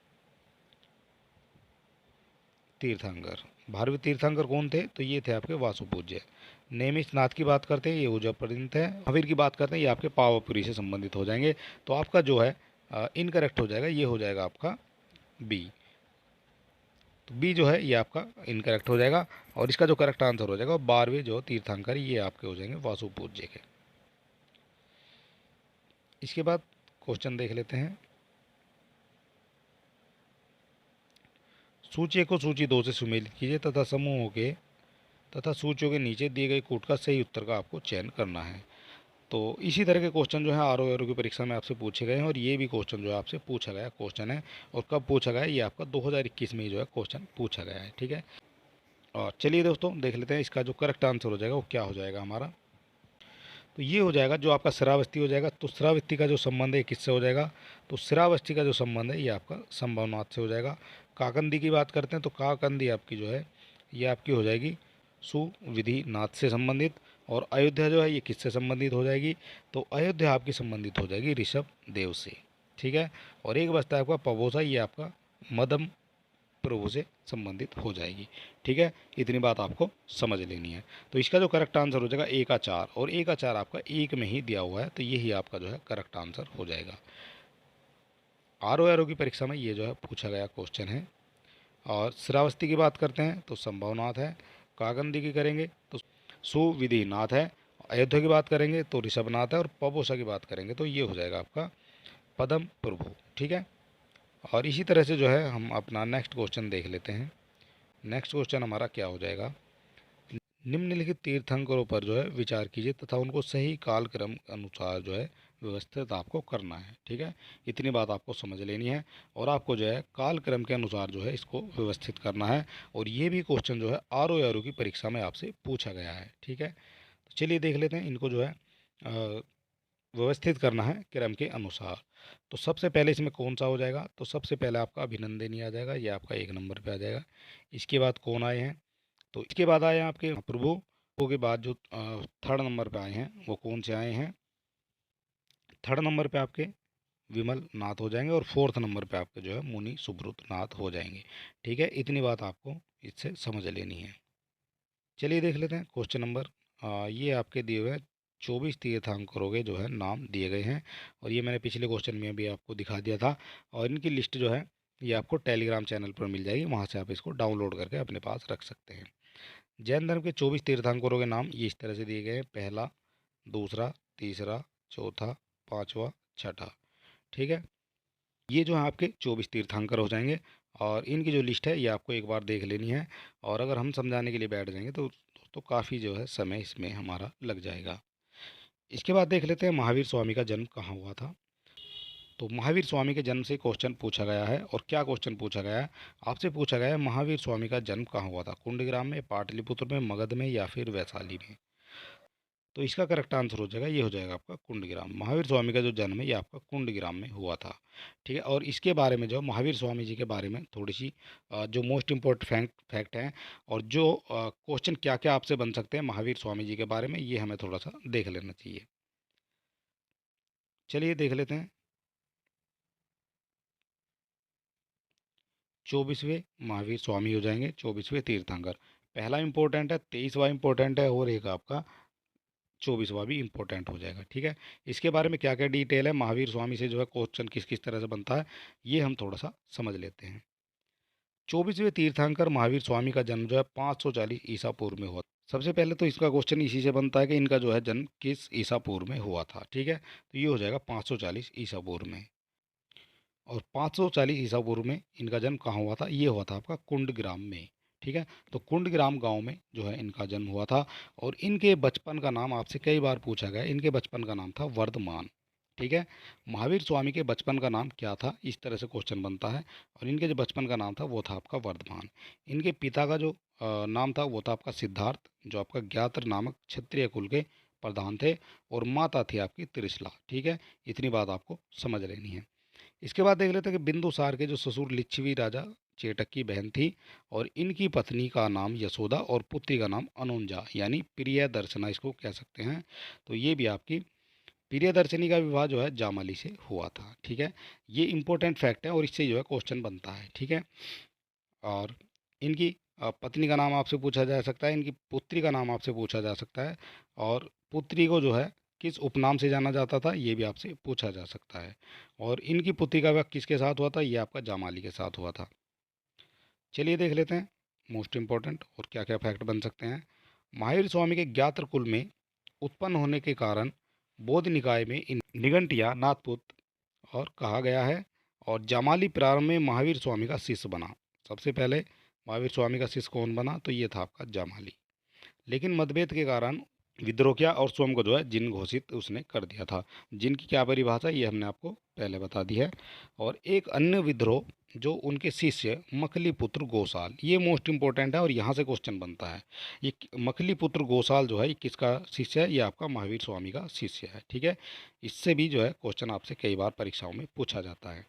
तीर्थंकर। 12वें तीर्थंकर कौन थे? तो ये थे आपके वासु पूज्य। नेमिष नाथ की बात करते हैं, ये ऊर्जा परिणत है। महावीर की बात करते हैं, ये आपके पावापुरी से संबंधित हो जाएंगे। तो आपका जो है इनकरेक्ट हो जाएगा, ये हो जाएगा आपका बी। तो बी जो है ये आपका इनकरेक्ट हो जाएगा। और इसका जो करेक्ट आंसर हो जाएगा 12वें जो तीर्थंकर ये आपके हो जाएंगे वासु पूज्य के। इसके बाद क्वेश्चन देख लेते हैं। सूची को सूची 2 से सुमेलित कीजिए तथा समूहों के तथा सूचियों के नीचे दिए गए कूट का सही उत्तर का आपको चयन करना है। तो इसी तरह के क्वेश्चन जो है आरओ की परीक्षा में आपसे पूछे गए हैं, और ये भी क्वेश्चन जो है आपसे पूछा गया क्वेश्चन है। और कब पूछा गया है? ये आपका 2021 में ही जो है क्वेश्चन पूछा गया है। ठीक है, और चलिए दोस्तों देख लेते हैं इसका जो करेक्ट आंसर हो जाएगा वो क्या हो जाएगा हमारा। तो ये हो जाएगा जो आपका श्रावस्ती हो जाएगा। तो श्रावस्ती का जो संबंध है किससे हो जाएगा? तो श्रावस्ती का जो संबंध है ये आपका संभवनाथ से हो जाएगा। काकंदी की बात करते हैं तो काकंदी आपकी जो है ये आपकी हो जाएगी सुविधि नाथ से संबंधित। और अयोध्या जो है ये किससे संबंधित हो जाएगी? तो अयोध्या आपकी संबंधित हो जाएगी ऋषभ देव से। ठीक है, और एक बचता है आपका पवोसा, ये आपका मदम प्रभु से संबंधित हो जाएगी। ठीक है, इतनी बात आपको समझ लेनी है। तो इसका जो करेक्ट आंसर हो जाएगा ए का 4, और ए का 4 आपका एक में ही दिया हुआ है, तो यही आपका जो है करेक्ट आंसर हो जाएगा। आरओ की परीक्षा में ये जो है पूछा गया क्वेश्चन है। और श्रावस्ती की बात करते हैं तो संभवनाथ है। काकंदी की करेंगे तो सुविधिनाथ है। अयोध्या की बात करेंगे तो ऋषभनाथ है। और पबोसा की बात करेंगे तो ये हो जाएगा आपका पदम प्रभु। ठीक है, और इसी तरह से जो है हम अपना नेक्स्ट क्वेश्चन देख लेते हैं। नेक्स्ट क्वेश्चन हमारा क्या हो जाएगा? निम्नलिखित तीर्थंकरों पर जो है विचार कीजिए तथा उनको सही कालक्रम अनुसार जो है व्यवस्थित आपको करना है। ठीक है, इतनी बात आपको समझ लेनी है। और आपको जो है कालक्रम के अनुसार जो है इसको व्यवस्थित करना है। और ये भी क्वेश्चन जो है आरओ की परीक्षा में आपसे पूछा गया है। ठीक है, तो चलिए देख लेते हैं इनको जो है व्यवस्थित करना है क्रम के अनुसार। तो सबसे पहले इसमें कौन सा हो जाएगा? तो सबसे पहले आपका अभिनंदनी आ जाएगा, ये आपका 1 नंबर पे आ जाएगा। इसके बाद कौन आए हैं? तो इसके बाद आए हैं आपके प्रभु। प्रभु के बाद जो 3rd नंबर पे आए हैं वो कौन से आए हैं? 3rd नंबर पे आपके विमल नाथ हो जाएंगे। और 4th नंबर पे आपके जो है मुनि सुब्रत नाथ हो जाएंगे। ठीक है, इतनी बात आपको इससे समझ लेनी है। चलिए देख लेते हैं क्वेश्चन नंबर। ये आपके दिए हुए 24 तीर्थंकरों के जो है नाम दिए गए हैं। और ये मैंने पिछले क्वेश्चन में भी आपको दिखा दिया था। और इनकी लिस्ट जो है ये आपको टेलीग्राम चैनल पर मिल जाएगी, वहाँ से आप इसको डाउनलोड करके अपने पास रख सकते हैं। जैन धर्म के 24 तीर्थंकरों के नाम ये इस तरह से दिए गए हैं: पहला, दूसरा, तीसरा, चौथा, पांचवा, छठा। ठीक है, ये जो है आपके 24 तीर्थंकर हो जाएंगे। और इनकी जो लिस्ट है ये आपको एक बार देख लेनी है। और अगर हम समझाने के लिए बैठ जाएंगे तो काफ़ी जो है समय इसमें हमारा लग जाएगा। इसके बाद देख लेते हैं महावीर स्वामी का जन्म कहाँ हुआ था। तो महावीर स्वामी के जन्म से क्वेश्चन पूछा गया है। और क्या क्वेश्चन पूछा गया है? आपसे पूछा गया है महावीर स्वामी का जन्म कहाँ हुआ था? कुंडग्राम में, पाटलिपुत्र में, मगध में, या फिर वैशाली में? तो इसका करेक्ट आंसर हो जाएगा, ये हो जाएगा आपका कुंडग्राम। महावीर स्वामी का जो जन्म है ये आपका कुंडग्राम में हुआ था। ठीक है, और इसके बारे में जो महावीर स्वामी जी के बारे में थोड़ी सी जो मोस्ट इम्पोर्टेंट फैक्ट हैं, और जो क्वेश्चन क्या क्या आपसे बन सकते हैं महावीर स्वामी जी के बारे में, ये हमें थोड़ा सा देख लेना चाहिए। चलिए देख लेते हैं। 24वें महावीर स्वामी हो जाएंगे, 24वें तीर्थंकर। पहला इंपॉर्टेंट है, 23वां इंपॉर्टेंट है, और एक आपका 24वां भी इंपॉर्टेंट हो जाएगा। ठीक है, इसके बारे में क्या क्या डिटेल है, महावीर स्वामी से जो है क्वेश्चन किस किस तरह से बनता है, ये हम थोड़ा सा समझ लेते हैं। 24वें तीर्थंकर महावीर स्वामी का जन्म जो है 540 ईसा पूर्व में हुआ। सबसे पहले तो इसका क्वेश्चन इसी से बनता है कि इनका जो है जन्म किस ईसा पूर्व में हुआ था। ठीक है, तो ये हो जाएगा 540 ईसा पूर्व में। और 540 ईसा पूर्व में इनका जन्म कहाँ हुआ था? ये हुआ था आपका कुंडग्राम में। ठीक है, तो कुंडग्राम गांव में जो है इनका जन्म हुआ था। और इनके बचपन का नाम आपसे कई बार पूछा गया, इनके बचपन का नाम था वर्धमान। ठीक है, महावीर स्वामी के बचपन का नाम क्या था, इस तरह से क्वेश्चन बनता है। और इनके जो बचपन का नाम था वो था आपका वर्धमान। इनके पिता का जो नाम था वो था आपका सिद्धार्थ, जो आपका ज्ञात्र नामक क्षत्रिय कुल के प्रधान थे। और माता थी आपकी त्रिशला। ठीक है, इतनी बात आपको समझ लेनी है। इसके बाद देख लेते हैं कि बिंदुसार के जो ससुर लिच्छवी राजा चेटक की बहन थी और इनकी पत्नी का नाम यशोदा और पुत्री का नाम अनुंजा यानी प्रियदर्शना इसको कह सकते हैं। तो ये भी आपकी प्रियदर्शनी का विवाह जो है जामाली से हुआ था। ठीक है, ये इंपॉर्टेंट फैक्ट है और इससे जो है क्वेश्चन बनता है। ठीक है, और इनकी पत्नी का नाम आपसे पूछा जा सकता है, इनकी पुत्री का नाम आपसे पूछा जा सकता है और पुत्री को जो है किस उपनाम से जाना जाता था ये भी आपसे पूछा जा सकता है। और इनकी पुत्री का विवाह किसके साथ हुआ था, ये आपका जामाली के साथ हुआ था। चलिए देख लेते हैं मोस्ट इम्पोर्टेंट और क्या क्या फैक्ट बन सकते हैं। महावीर स्वामी के ज्ञात्र कुल में उत्पन्न होने के कारण बौद्ध निकाय में निघंटिया नाथपुत और कहा गया है। और जामाली प्रारंभ में महावीर स्वामी का शिष्य बना। सबसे पहले महावीर स्वामी का शिष्य कौन बना, तो ये था आपका जामाली। लेकिन मतभेद के कारण विद्रोह किया और स्वयं को जो है जिन घोषित उसने कर दिया था। जिन की क्या परिभाषा ये हमने आपको पहले बता दी है। और एक अन्य विद्रोह जो उनके शिष्य मखली पुत्र गोसाल, ये मोस्ट इंपॉर्टेंट है और यहाँ से क्वेश्चन बनता है। ये मखली पुत्र गोसाल जो है ये किसका शिष्य है, ये आपका महावीर स्वामी का शिष्य है। ठीक है, इससे भी जो है क्वेश्चन आपसे कई बार परीक्षाओं में पूछा जाता है।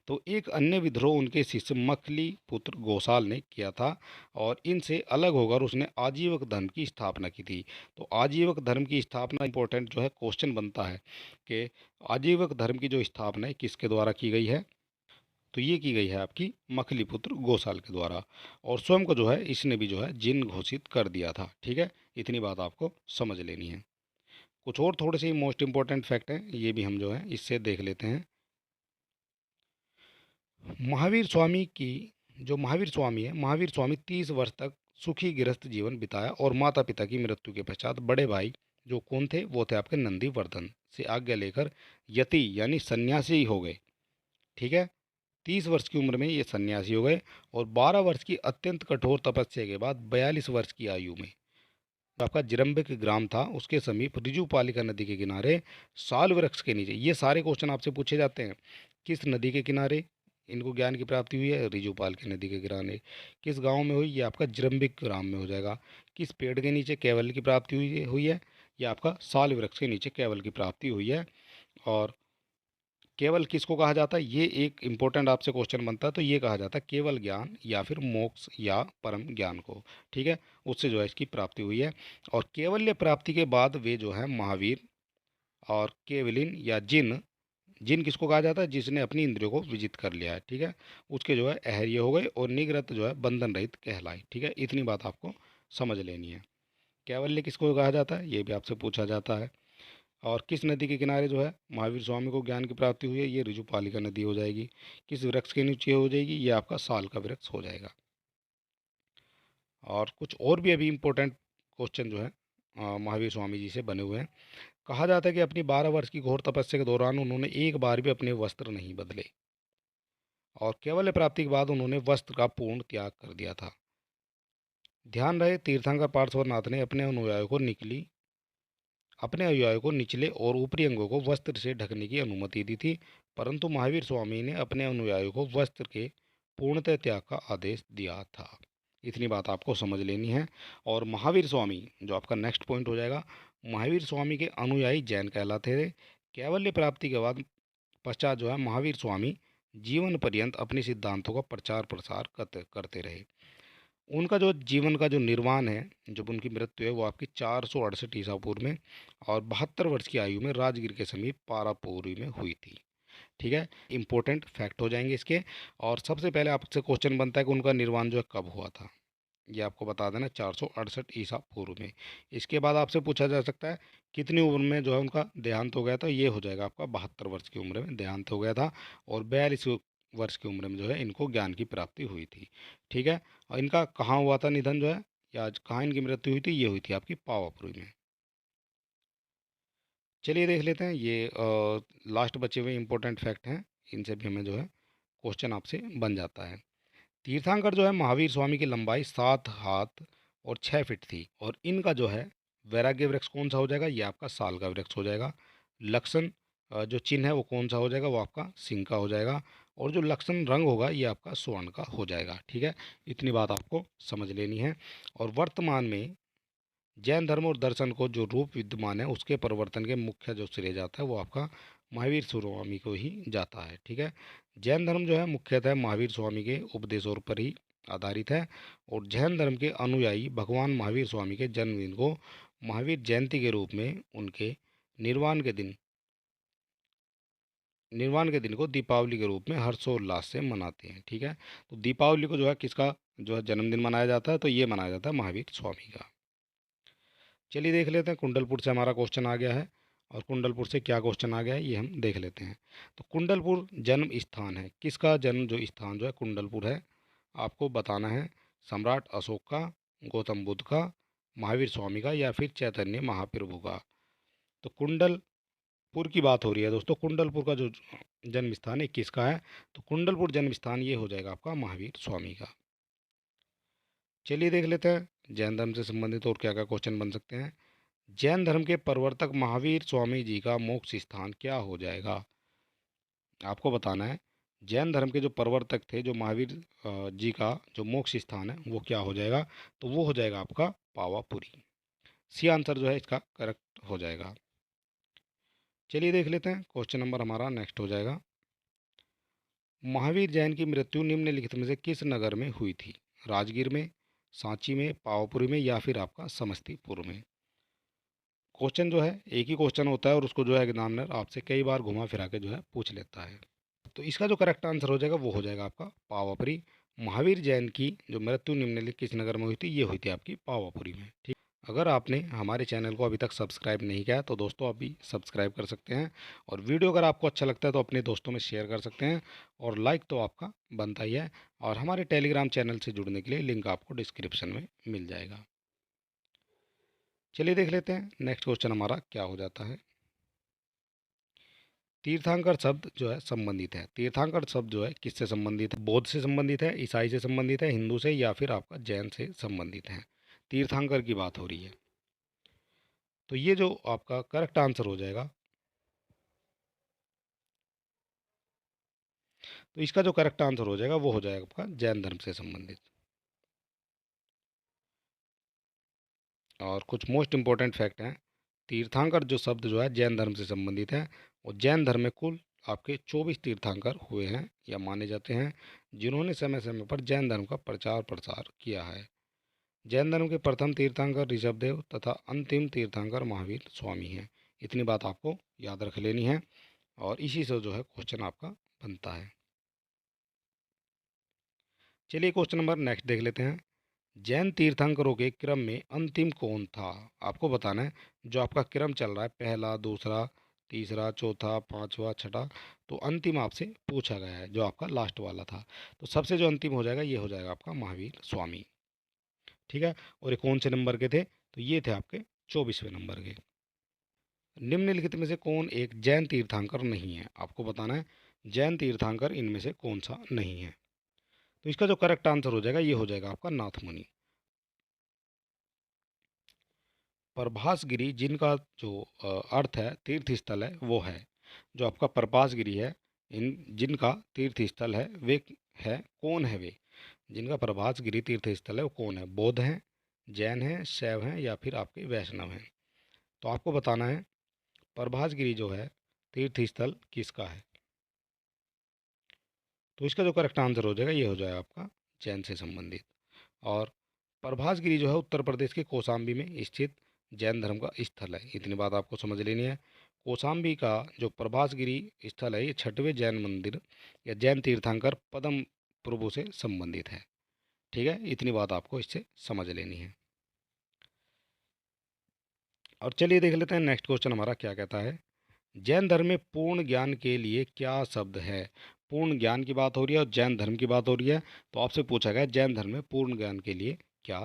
तो एक अन्य विद्रोह उनके शिष्य मखली पुत्र गोसाल ने किया था और इनसे अलग होकर उसने आजीवक धर्म की स्थापना की थी। तो आजीवक धर्म की स्थापना इंपॉर्टेंट जो है क्वेश्चन बनता है कि आजीवक धर्म की जो स्थापना है किसके द्वारा की गई है, तो ये की गई है आपकी मखलीपुत्र गोसाल के द्वारा। और स्वयं को जो है इसने भी जो है जिन घोषित कर दिया था। ठीक है, इतनी बात आपको समझ लेनी है। कुछ और थोड़े से मोस्ट इंपॉर्टेंट फैक्ट हैं, ये भी हम जो है इससे देख लेते हैं। महावीर स्वामी की जो महावीर स्वामी है, महावीर स्वामी 30 वर्ष तक सुखी गृहस्थ जीवन बिताया और माता पिता की मृत्यु के पश्चात बड़े भाई जो कौन थे, वो थे आपके नंदीवर्धन से आज्ञा लेकर यति यानी सन्यासी हो गए। ठीक है, 30 वर्ष की उम्र में ये सन्यासी हो गए और 12 वर्ष की अत्यंत कठोर तपस्या के बाद 42 वर्ष की आयु में आपका जिरम्बिक ग्राम था उसके समीप ऋजुपालिका नदी के किनारे साल वृक्ष के नीचे, ये सारे क्वेश्चन आपसे पूछे जाते हैं। किस नदी के किनारे इनको ज्ञान की प्राप्ति हुई है, ऋजुपाल की नदी के किनारे। किस गांव में हुई, ये आपका जिरम्बिक ग्राम में हो जाएगा। किस पेड़ के नीचे कैवल्य की प्राप्ति हुई है, ये आपका साल वृक्ष के नीचे कैवल्य की प्राप्ति हुई है। और केवल किसको कहा जाता है, ये एक इंपॉर्टेंट आपसे क्वेश्चन बनता है, तो ये कहा जाता है केवल ज्ञान या फिर मोक्ष या परम ज्ञान को। ठीक है, उससे जो है इसकी प्राप्ति हुई है। और केवल्य प्राप्ति के बाद वे जो है महावीर और केवलिन या जिन, जिन किसको कहा जाता है, जिसने अपनी इंद्रियों को विजित कर लिया है। ठीक है, उसके जो है अहर्य हो गए और निगृत जो है बंधन रहित कहलाए। ठीक है, इतनी बात आपको समझ लेनी है। कैवल्य किसको कहा जाता है, ये भी आपसे पूछा जाता है। और किस नदी के किनारे जो है महावीर स्वामी को ज्ञान की प्राप्ति हुई है, ये ऋजुपालिका नदी हो जाएगी। किस वृक्ष के नीचे हो जाएगी, ये आपका साल का वृक्ष हो जाएगा। और कुछ और भी अभी इम्पोर्टेंट क्वेश्चन जो है महावीर स्वामी जी से बने हुए हैं। कहा जाता है कि अपनी 12 वर्ष की घोर तपस्या के दौरान उन्होंने एक बार भी अपने वस्त्र नहीं बदले और केवल प्राप्ति के बाद उन्होंने वस्त्र का पूर्ण त्याग कर दिया था। ध्यान रहे, तीर्थंकर पार्श्वनाथ ने अपने अनुयायियों को निचले और ऊपरी अंगों को वस्त्र से ढकने की अनुमति दी थी, परंतु महावीर स्वामी ने अपने अनुयायियों को वस्त्र के पूर्णतः त्याग का आदेश दिया था। इतनी बात आपको समझ लेनी है। और महावीर स्वामी जो आपका नेक्स्ट पॉइंट हो जाएगा, महावीर स्वामी के अनुयायी जैन कहलाते थे। कैवल्य प्राप्ति के बाद पश्चात जो है महावीर स्वामी जीवन पर्यंत अपने सिद्धांतों का प्रचार प्रसार करते रहे। उनका जो जीवन का जो निर्वाण है, जब उनकी मृत्यु है, वो आपकी 468 ईसा पूर्व में और 72 वर्ष की आयु में राजगीर के समीप पारापूरी में हुई थी। ठीक है, इंपॉर्टेंट फैक्ट हो जाएंगे इसके। और सबसे पहले आपसे क्वेश्चन बनता है कि उनका निर्वाण जो है कब हुआ था, ये आपको बता देना 468 ईसा पूर्व में। इसके बाद आपसे पूछा जा सकता है कितनी उम्र में जो है उनका देहांत हो गया था, ये हो जाएगा आपका 72 वर्ष की उम्र में देहांत हो गया था और 42 वर्ष की उम्र में जो है इनको ज्ञान की प्राप्ति हुई थी। ठीक है, और इनका कहाँ हुआ था निधन जो है, या कहाँ इनकी मृत्यु हुई थी, ये हुई थी आपकी पावापुरी में। चलिए देख लेते हैं, ये लास्ट बचे हुए इंपॉर्टेंट फैक्ट हैं, इनसे भी हमें जो है क्वेश्चन आपसे बन जाता है। तीर्थंकर जो है महावीर स्वामी की लंबाई 7 हाथ और 6 फीट थी और इनका जो है वैराग्य वृक्ष कौन सा हो जाएगा, ये आपका साल का वृक्ष हो जाएगा। लक्षण जो चिन्ह है वो कौन सा हो जाएगा, वो आपका सिंह का हो जाएगा। और जो लक्षण रंग होगा ये आपका स्वर्ण का हो जाएगा। ठीक है, इतनी बात आपको समझ लेनी है। और वर्तमान में जैन धर्म और दर्शन को जो रूप विद्यमान है उसके परिवर्तन के मुख्य जो श्रेय जाता है वो आपका महावीर स्वामी को ही जाता है। ठीक है, जैन धर्म जो है मुख्यतः महावीर स्वामी के उपदेशों पर ही आधारित है और जैन धर्म के अनुयायी भगवान महावीर स्वामी के जन्मदिन को महावीर जयंती के रूप में उनके निर्वाण के दिन को दीपावली के रूप में हर्षोल्लास से मनाते हैं। ठीक है, तो दीपावली को जो है किसका जो है जन्मदिन मनाया जाता है, तो ये मनाया जाता है महावीर स्वामी का। चलिए देख लेते हैं, कुंडलपुर से हमारा क्वेश्चन आ गया है और कुंडलपुर से क्या क्वेश्चन आ गया है ये हम देख लेते हैं। तो कुंडलपुर जन्म स्थान है, किसका जन्म जो स्थान जो है कुंडलपुर है, आपको बताना है सम्राट अशोक का, गौतम बुद्ध का, महावीर स्वामी का या फिर चैतन्य महाप्रभु का। तो कुंडलपुर की बात हो रही है दोस्तों, कुंडलपुर का जो जन्म स्थान है किसका है, तो कुंडलपुर जन्म स्थान ये हो जाएगा आपका महावीर स्वामी का। चलिए देख लेते हैं जैन धर्म से संबंधित और क्या क्या क्वेश्चन बन सकते हैं। जैन धर्म के प्रवर्तक महावीर स्वामी जी का मोक्ष स्थान क्या हो जाएगा, आपको बताना है। जैन धर्म के जो प्रवर्तक थे, जो महावीर जी का जो मोक्ष स्थान है वो क्या हो जाएगा, तो वो हो जाएगा आपका पावापुरी। सी आंसर जो है इसका करेक्ट हो जाएगा। चलिए देख लेते हैं, क्वेश्चन नंबर हमारा नेक्स्ट हो जाएगा। महावीर जैन की मृत्यु निम्नलिखित में से किस नगर में हुई थी, राजगीर में, सांची में, पावापुरी में या फिर आपका समस्तीपुर में। क्वेश्चन जो है एक ही क्वेश्चन होता है और उसको जो है एग्जामिनर आपसे कई बार घुमा फिरा के जो है पूछ लेता है। तो इसका जो करेक्ट आंसर हो जाएगा वो हो जाएगा आपका पावापुरी। महावीर जैन की जो मृत्यु निम्नलिखित किस नगर में हुई थी, ये हुई थी आपकी पावापुरी में। ठीक, अगर आपने हमारे चैनल को अभी तक सब्सक्राइब नहीं किया तो दोस्तों अभी सब्सक्राइब कर सकते हैं और वीडियो अगर आपको अच्छा लगता है तो अपने दोस्तों में शेयर कर सकते हैं और लाइक तो आपका बनता ही है। और हमारे टेलीग्राम चैनल से जुड़ने के लिए लिंक आपको डिस्क्रिप्शन में मिल जाएगा। चलिए देख लेते हैं नेक्स्ट क्वेश्चन हमारा क्या हो जाता है। तीर्थंकर शब्द जो है संबंधित है, तीर्थंकर शब्द जो है किससे संबंधित है, बौद्ध से संबंधित है, ईसाई से संबंधित है, हिंदू से या फिर आपका जैन से संबंधित है। तीर्थंकर की बात हो रही है, तो ये जो आपका करेक्ट आंसर हो जाएगा, तो इसका जो करेक्ट आंसर हो जाएगा वो हो जाएगा आपका जैन धर्म से संबंधित। और कुछ मोस्ट इंपॉर्टेंट फैक्ट हैं, तीर्थंकर जो शब्द जो है जैन धर्म से संबंधित है और जैन धर्म में कुल आपके 24 तीर्थंकर हुए हैं या माने जाते हैं, जिन्होंने समय समय पर जैन धर्म का प्रचार प्रसार किया है। जैन धर्म के प्रथम तीर्थंकर ऋषभदेव तथा अंतिम तीर्थंकर महावीर स्वामी हैं। इतनी बात आपको याद रख लेनी है और इसी से जो है क्वेश्चन आपका बनता है। चलिए क्वेश्चन नंबर नेक्स्ट देख लेते हैं। जैन तीर्थंकरों के क्रम में अंतिम कौन था, आपको बताना है। जो आपका क्रम चल रहा है पहला, दूसरा, तीसरा, चौथा, पांचवा, छठा, तो अंतिम आपसे पूछा गया है जो आपका लास्ट वाला था। तो सबसे जो अंतिम हो जाएगा ये हो जाएगा आपका महावीर स्वामी। ठीक है, और ये कौन से नंबर के थे, तो ये थे आपके 24वें नंबर के। निम्नलिखित में से कौन एक जैन तीर्थंकर नहीं है, आपको बताना है जैन तीर्थंकर इनमें से कौन सा नहीं है। तो इसका जो करेक्ट आंसर हो जाएगा ये हो जाएगा आपका नाथ मुनि। प्रभासगिरी जिनका जो अर्थ है तीर्थ स्थल है वो है, जो आपका प्रभासगिरी है, इन जिनका तीर्थ स्थल है वे है, कौन है वे, जिनका प्रभासगिरी तीर्थ स्थल है वो कौन है, बौद्ध हैं, जैन हैं, शैव हैं या फिर आपके वैष्णव हैं। तो आपको बताना है प्रभासगिरी जो है तीर्थ स्थल किसका है। तो इसका जो करेक्ट आंसर हो जाएगा ये हो जाएगा आपका जैन से संबंधित। और प्रभासगिरी जो है उत्तर प्रदेश के कौशाम्बी में स्थित जैन धर्म का स्थल है, इतनी बात आपको समझ लेनी है। कौशाम्बी का जो प्रभासगिरी स्थल है ये 6वें जैन मंदिर या जैन तीर्थंकर पद्म प्रभु से संबंधित है। ठीक है, इतनी बात आपको इससे समझ लेनी है। और चलिए देख लेते हैं नेक्स्ट क्वेश्चन हमारा क्या कहता है। जैन धर्म में पूर्ण ज्ञान के लिए क्या शब्द है, पूर्ण ज्ञान की बात हो रही है और जैन धर्म की बात हो रही है, तो आपसे पूछा गया जैन धर्म में पूर्ण ज्ञान के लिए क्या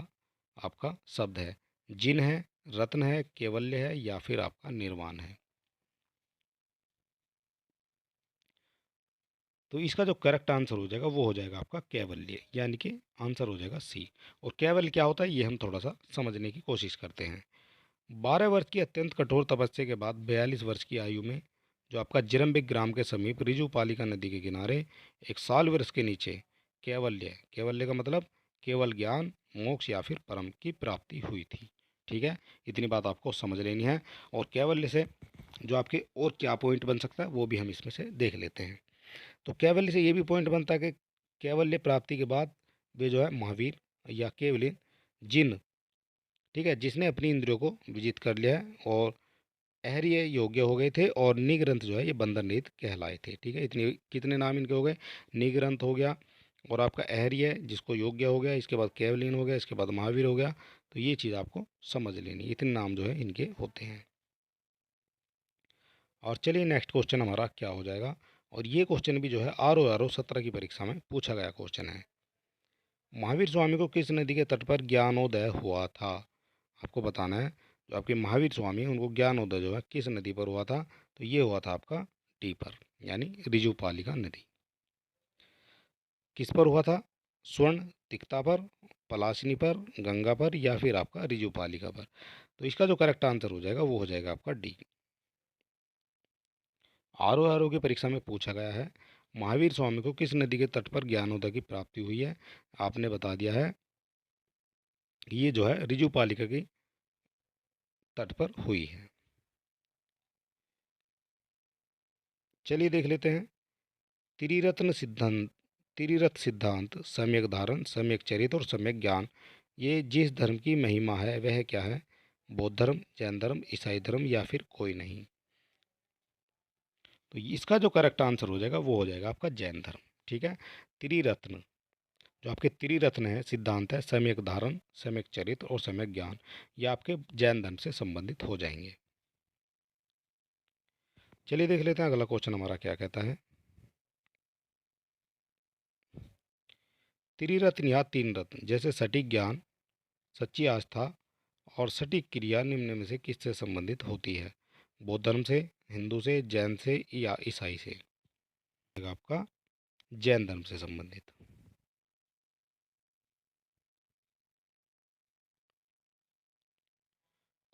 आपका शब्द है, जिन है, रत्न है, कैवल्य है या फिर आपका निर्वाण है। तो इसका जो करेक्ट आंसर हो जाएगा वो हो जाएगा आपका कैवल्य, यानी कि आंसर हो जाएगा सी। और कैवल्य क्या होता है ये हम थोड़ा सा समझने की कोशिश करते हैं। 12 वर्ष की अत्यंत कठोर तपस्या के बाद 42 वर्ष की आयु में जो आपका जिरम्बिक ग्राम के समीप रिजुपालिका नदी के किनारे एक साल वृक्ष के नीचे कैवल्य, कैवल्य का मतलब केवल ज्ञान, मोक्ष या फिर परम की प्राप्ति हुई थी। ठीक है, इतनी बात आपको समझ लेनी है। और कैवल्य से जो आपके और क्या पॉइंट बन सकता है वो भी हम इसमें से देख लेते हैं। तो कैवल्य से ये भी पॉइंट बनता है कि कैवल्य प्राप्ति के बाद वे जो है महावीर या केवलिन जिन, ठीक है, जिसने अपनी इंद्रियों को विजित कर लिया है और अहर्य योग्य हो गए थे, और निग्रंथ जो है ये बंधन रहित कहलाए थे। ठीक है, इतने कितने नाम इनके हो गए, निग्रंथ हो गया, और आपका अहर्य जिसको योग्य हो गया, इसके बाद केवलिन हो गया, इसके बाद महावीर हो गया। तो ये चीज़ आपको समझ लेनी, इतने नाम जो है इनके होते हैं। और चलिए नेक्स्ट क्वेश्चन हमारा क्या हो जाएगा, और ये क्वेश्चन भी जो है आर ओ 17 की परीक्षा में पूछा गया क्वेश्चन है। महावीर स्वामी को किस नदी के तट पर ज्ञानोदय हुआ था? आपको बताना है। जो आपके महावीर स्वामी हैं उनको ज्ञानोदय जो है किस नदी पर हुआ था? तो ये हुआ था आपका टी पर, यानी ऋजुपालिका नदी। किस पर हुआ था? स्वर्ण तिक्ता पर, पलाशिनी पर, गंगा पर, या फिर आपका ऋजुपालिका पर? तो इसका जो करेक्ट आंसर हो जाएगा वो हो जाएगा आपका डी। आर ओ की परीक्षा में पूछा गया है महावीर स्वामी को किस नदी के तट पर ज्ञानोदय की प्राप्ति हुई है? आपने बता दिया है ये जो है ऋजुपालिका की तट पर हुई है। चलिए देख लेते हैं। त्रिरत्न सिद्धांत, त्रिरथ सिद्धांत, सम्यक धारण, सम्यक चरित्र और सम्यक ज्ञान, ये जिस धर्म की महिमा है वह क्या है? बौद्ध धर्म, जैन धर्म, ईसाई धर्म, या फिर कोई नहीं? तो इसका जो करेक्ट आंसर हो जाएगा वो हो जाएगा आपका जैन धर्म। ठीक है, त्रिरत्न, जो आपके त्रिरत्न है सिद्धांत है, सम्यक धारण, सम्यक चरित्र और सम्यक ज्ञान, ये आपके जैन धर्म से संबंधित हो जाएंगे। चलिए देख लेते हैं अगला क्वेश्चन हमारा क्या कहता है। त्रिरत्न या तीन रत्न जैसे सटीक ज्ञान, सच्ची आस्था और सटीक क्रिया निम्न में से किससे संबंधित होती है? बौद्ध धर्म से, हिंदू से, जैन से, या ईसाई से? आपका जैन धर्म से संबंधित।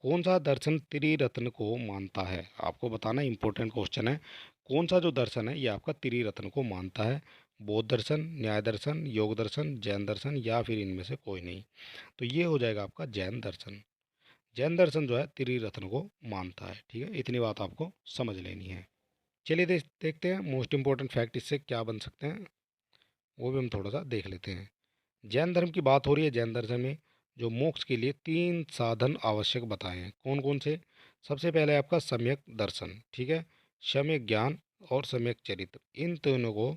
कौन सा दर्शन त्रिरत्न को मानता है? आपको बताना, इंपॉर्टेंट क्वेश्चन है। कौन सा जो दर्शन है ये आपका त्रिरत्न को मानता है? बौद्ध दर्शन, न्याय दर्शन, योग दर्शन, जैन दर्शन, या फिर इनमें से कोई नहीं? तो ये हो जाएगा आपका जैन दर्शन। जैन दर्शन जो है त्रिरत्न को मानता है। ठीक है, इतनी बात आपको समझ लेनी है। चलिए देखते हैं मोस्ट इंपॉर्टेंट फैक्ट इससे क्या बन सकते हैं, वो भी हम थोड़ा सा देख लेते हैं। जैन धर्म की बात हो रही है। जैन दर्शन में जो मोक्ष के लिए तीन साधन आवश्यक बताए हैं, कौन कौन से? सबसे पहले आपका सम्यक दर्शन, ठीक है, सम्यक ज्ञान और सम्यक चरित्र, इन तीनों को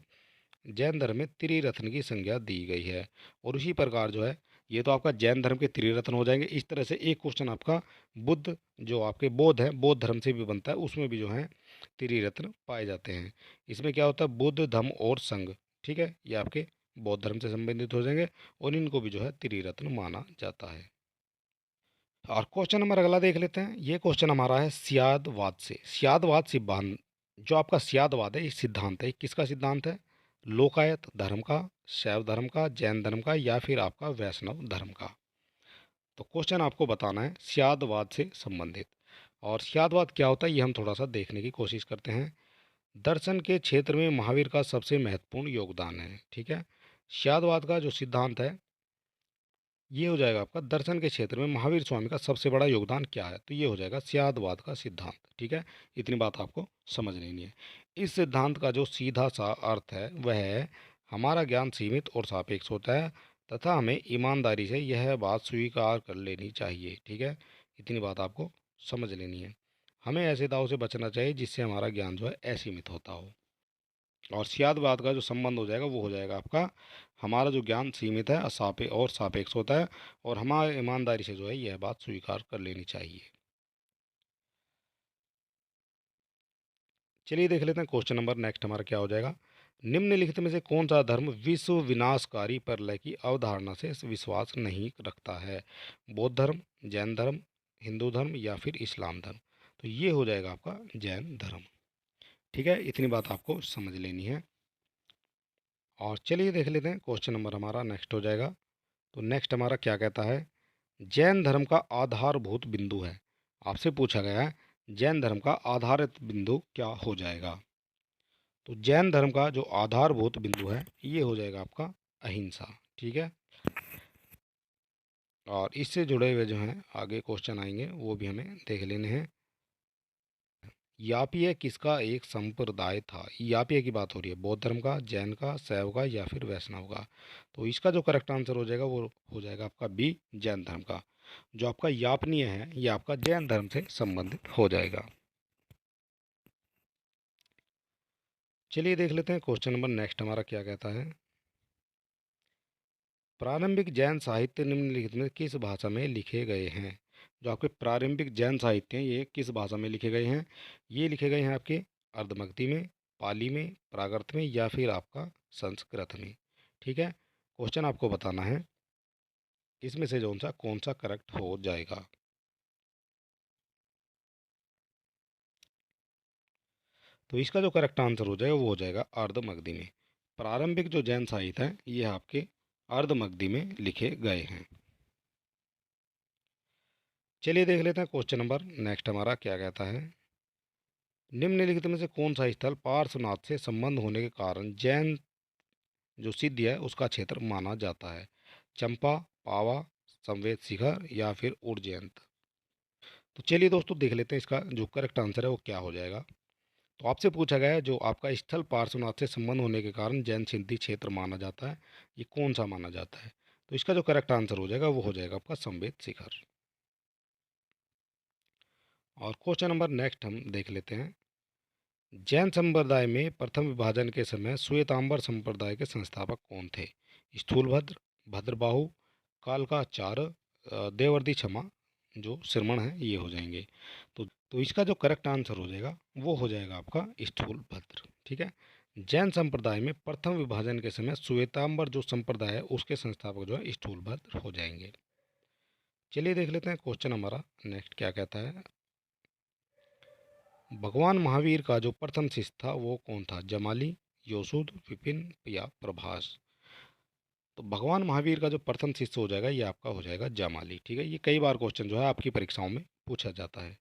जैन धर्म में त्रिरत्न की संज्ञा दी गई है। और उसी प्रकार जो है ये तो आपका जैन धर्म के त्रिरत्न हो जाएंगे। इस तरह से एक क्वेश्चन आपका बुद्ध, जो आपके बौद्ध है, बौद्ध धर्म से भी बनता है, उसमें भी जो है त्रिरत्न पाए जाते हैं। इसमें क्या होता है? बुद्ध, धम्म और संघ। ठीक है, ये आपके बौद्ध धर्म से संबंधित हो जाएंगे, और इनको भी जो है त्रिरत्न माना जाता है। और क्वेश्चन नंबर अगला देख लेते हैं। ये क्वेश्चन हमारा है स्यादवाद से। स्यादवाद सिद्धांत, जो आपका स्यादवाद है, ये सिद्धांत है, किसका सिद्धांत है? लोकायत धर्म का, शैव धर्म का, जैन धर्म का, या फिर आपका वैष्णव धर्म का? तो क्वेश्चन आपको बताना है स्यादवाद से संबंधित। और स्यादवाद क्या होता है ये हम थोड़ा सा देखने की कोशिश करते हैं। दर्शन के क्षेत्र में महावीर का सबसे महत्वपूर्ण योगदान है। ठीक है, स्यादवाद का जो सिद्धांत है ये हो जाएगा आपका दर्शन के क्षेत्र में महावीर स्वामी का सबसे बड़ा योगदान क्या है? तो ये हो जाएगा स्यादवाद का सिद्धांत। ठीक है, इतनी बात आपको समझ लेनी है। इस सिद्धांत का जो सीधा सा अर्थ है वह है हमारा ज्ञान सीमित और सापेक्ष होता है, तथा हमें ईमानदारी से यह बात स्वीकार कर लेनी चाहिए। ठीक है, इतनी बात आपको समझ लेनी है। हमें ऐसे दाव से बचना चाहिए जिससे हमारा ज्ञान जो है असीमित होता हो। और सियादवाद का जो संबंध हो जाएगा वो हो जाएगा आपका हमारा जो ज्ञान सीमित है, असापे और सापेक्ष होता है, और हमारे ईमानदारी से जो है यह बात स्वीकार कर लेनी चाहिए। चलिए देख लेते हैं क्वेश्चन नंबर नेक्स्ट हमारा क्या हो जाएगा। निम्नलिखित में से कौन सा धर्म विश्व विनाशकारी प्रलय की अवधारणा से विश्वास नहीं रखता है? बौद्ध धर्म, जैन धर्म, हिंदू धर्म, या फिर इस्लाम धर्म? तो ये हो जाएगा आपका जैन धर्म। ठीक है, इतनी बात आपको समझ लेनी है। और चलिए देख लेते हैं क्वेश्चन नंबर हमारा नेक्स्ट हो जाएगा। तो नेक्स्ट हमारा क्या कहता है? जैन धर्म का आधारभूत बिंदु है। आपसे पूछा गया है जैन धर्म का आधारित बिंदु क्या हो जाएगा? तो जैन धर्म का जो आधारभूत बिंदु है ये हो जाएगा आपका अहिंसा। ठीक है, और इससे जुड़े हुए जो हैं आगे क्वेश्चन आएंगे वो भी हमें देख लेने हैं। यापीय किसका एक संप्रदाय था? यापीय की बात हो रही है, बौद्ध धर्म का, जैन का, शैव का या फिर वैष्णव का। तो इसका जो करेक्ट आंसर हो जाएगा वो हो जाएगा आपका बी, जैन धर्म का। जो आपका यापनीय है ये आपका जैन धर्म से संबंधित हो जाएगा। चलिए देख लेते हैं क्वेश्चन नंबर नेक्स्ट हमारा क्या कहता है। प्रारंभिक जैन साहित्य निम्नलिखित में किस भाषा में लिखे गए हैं? जो आपके प्रारंभिक जैन साहित्य हैं ये किस भाषा में लिखे गए हैं? ये लिखे गए हैं आपके अर्धमगधी में, पाली में, प्राकृत में या फिर आपका संस्कृत में। ठीक है, क्वेश्चन आपको बताना है इसमें से कौन सा करेक्ट हो जाएगा। तो इसका जो करेक्ट आंसर हो जाएगा वो हो जाएगा अर्धमगधी में। प्रारंभिक जो जैन साहित्य है ये आपके अर्धमगधी में लिखे गए हैं। चलिए देख लेते हैं क्वेश्चन नंबर नेक्स्ट हमारा क्या कहता है। निम्नलिखित में से कौन सा स्थल पार्श्वनाथ से संबंध होने के कारण जैन जो सिद्धि है उसका क्षेत्र माना जाता है? चंपा, पावा, संवेद शिखर या फिर उज्जैन। तो चलिए दोस्तों देख लेते हैं इसका जो करेक्ट आंसर है वो क्या हो जाएगा। तो आपसे पूछा गया है जो आपका स्थल पार्श्वनाथ से संबंध होने के कारण जैन सिद्धि क्षेत्र माना जाता है, ये कौन सा माना जाता है? तो इसका जो करेक्ट आंसर हो जाएगा वो हो जाएगा आपका संवेद शिखर। और क्वेश्चन नंबर नेक्स्ट हम देख लेते हैं। जैन संप्रदाय में प्रथम विभाजन के समय श्वेतांबर संप्रदाय के संस्थापक कौन थे? स्थूलभद्र, भद्रबाहु, कालकाचार्य, देवर्षि क्षमा जो श्रमण है ये हो जाएंगे। तो इसका जो करेक्ट आंसर हो जाएगा वो हो जाएगा आपका स्थूलभद्र। ठीक है, जैन संप्रदाय में प्रथम विभाजन के समय श्वेतांबर जो संप्रदाय है उसके संस्थापक जो है स्थूलभद्र हो जाएंगे। चलिए देख लेते हैं क्वेश्चन हमारा नेक्स्ट क्या कहता है। भगवान महावीर का जो प्रथम शिष्य था वो कौन था? जमाली, योसुद, विपिन या प्रभास। तो भगवान महावीर का जो प्रथम शिष्य हो जाएगा ये आपका हो जाएगा जमाली। ठीक है, ये कई बार क्वेश्चन जो है आपकी परीक्षाओं में पूछा जाता है।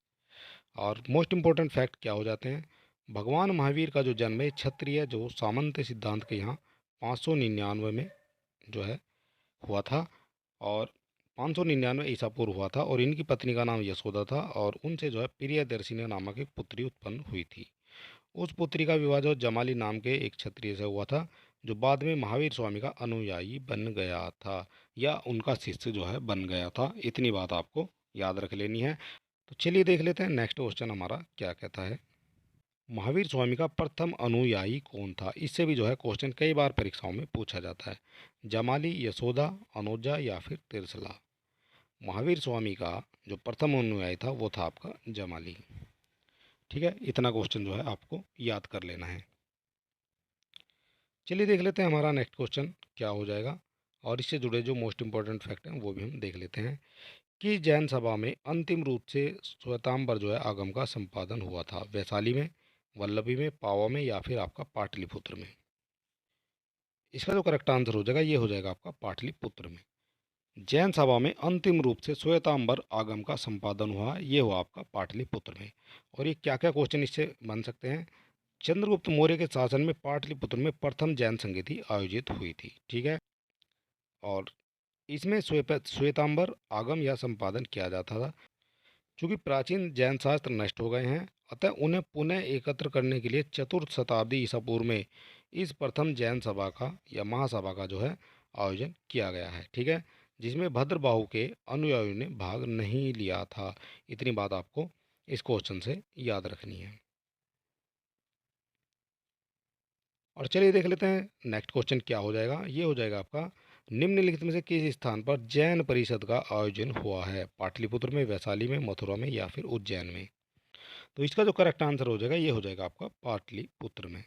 और मोस्ट इंपॉर्टेंट फैक्ट क्या हो जाते हैं। भगवान महावीर का जो जन्म है क्षत्रिय जो सामंत सिद्धांत के यहाँ 599 में जो है हुआ था, और 599 ईसा पूर्व हुआ था, और इनकी पत्नी का नाम यशोदा था, और उनसे जो है प्रियदर्शिनी नामक एक पुत्री उत्पन्न हुई थी। उस पुत्री का विवाह जो जमाली नाम के एक क्षत्रिय से हुआ था जो बाद में महावीर स्वामी का अनुयायी बन गया था, या उनका शिष्य जो है बन गया था। इतनी बात आपको याद रख लेनी है। तो चलिए देख लेते हैं नेक्स्ट क्वेश्चन हमारा क्या कहता है। महावीर स्वामी का प्रथम अनुयायी कौन था? इससे भी जो है क्वेश्चन कई बार परीक्षाओं में पूछा जाता है। जमाली, यशोदा, अनुजा या फिर तिरसला। महावीर स्वामी का जो प्रथम अनुयायी था वो था आपका जमाली। ठीक है, इतना क्वेश्चन जो है आपको याद कर लेना है। चलिए देख लेते हैं हमारा नेक्स्ट क्वेश्चन क्या हो जाएगा, और इससे जुड़े जो मोस्ट इंपॉर्टेंट फैक्ट हैं वो भी हम देख लेते हैं। कि जैन सभा में अंतिम रूप से श्वेतांबर जो है आगम का संपादन हुआ था? वैशाली में, वल्लभी में, पावा में या फिर आपका पाटलिपुत्र में। इसका जो करेक्ट आंसर हो जाएगा ये हो जाएगा आपका पाटलिपुत्र में। जैन सभा में अंतिम रूप से श्वेतांबर आगम का संपादन हुआ ये हुआ आपका पाटलिपुत्र में। और ये क्या क्या क्वेश्चन इससे बन सकते हैं। चंद्रगुप्त मौर्य के शासन में पाटलिपुत्र में प्रथम जैन संगीति आयोजित हुई थी। ठीक है, और इसमें श्वेतांबर आगम या संपादन किया जाता था। चूंकि प्राचीन जैन शास्त्र नष्ट हो गए हैं अतः उन्हें पुनः एकत्र करने के लिए चतुर्थ शताब्दी ईसा पूर्व में इस प्रथम जैन सभा का या महासभा का जो है आयोजन किया गया है। ठीक है, जिसमें भद्रबाहु के अनुयायियों ने भाग नहीं लिया था। इतनी बात आपको इस क्वेश्चन से याद रखनी है। और चलिए देख लेते हैं नेक्स्ट क्वेश्चन क्या हो जाएगा। ये हो जाएगा आपका निम्नलिखित में से किस स्थान पर जैन परिषद का आयोजन हुआ है? पाटलिपुत्र में, वैशाली में, मथुरा में या फिर उज्जैन में। तो इसका जो करेक्ट आंसर हो जाएगा ये हो जाएगा आपका पाटलिपुत्र में।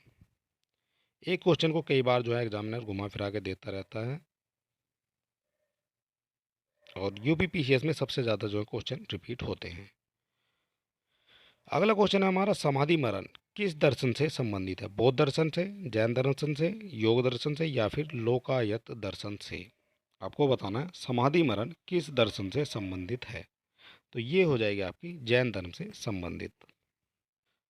एक क्वेश्चन को कई बार जो है एग्जामिनर घुमा फिरा के देता रहता है, और यूपीपीसीएस में सबसे ज़्यादा जो है क्वेश्चन रिपीट होते हैं। अगला क्वेश्चन है हमारा समाधि मरण किस दर्शन से संबंधित है? बौद्ध दर्शन से, जैन दर्शन से, योग दर्शन से या फिर लोकायत दर्शन से। आपको बताना है समाधि मरण किस दर्शन से संबंधित है। तो ये हो जाएगी आपकी जैन धर्म से संबंधित।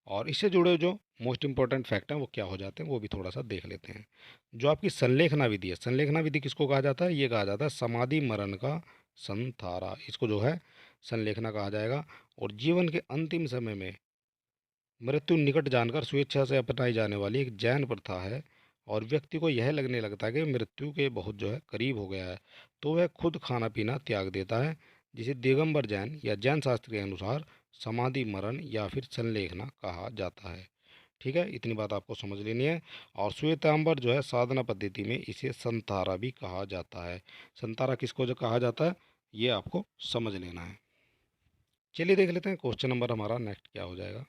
और इससे जुड़े जो मोस्ट इंपॉर्टेंट फैक्ट हैं वो क्या हो जाते हैं वो भी थोड़ा सा देख लेते हैं। जो आपकी संलेखना विधि है, संलेखना विधि किसको कहा जाता है? ये कहा जाता है समाधि मरण का संथारा, इसको जो है संलेखना कहा जाएगा। और जीवन के अंतिम समय में मृत्यु निकट जानकर स्वेच्छा से अपनाई जाने वाली एक जैन प्रथा है, और व्यक्ति को यह लगने लगता है कि मृत्यु के बहुत जो है करीब हो गया है, तो वह खुद खाना पीना त्याग देता है, जिसे दिगंबर जैन या जैन शास्त्र के अनुसार समाधि मरण या फिर संलेखना कहा जाता है। ठीक है, इतनी बात आपको समझ लेनी है। और श्वेतांबर जो है साधना पद्धति में इसे संतारा भी कहा जाता है। संतारा किसको जो कहा जाता है, ये आपको समझ लेना है। चलिए देख लेते हैं क्वेश्चन नंबर हमारा नेक्स्ट क्या हो जाएगा।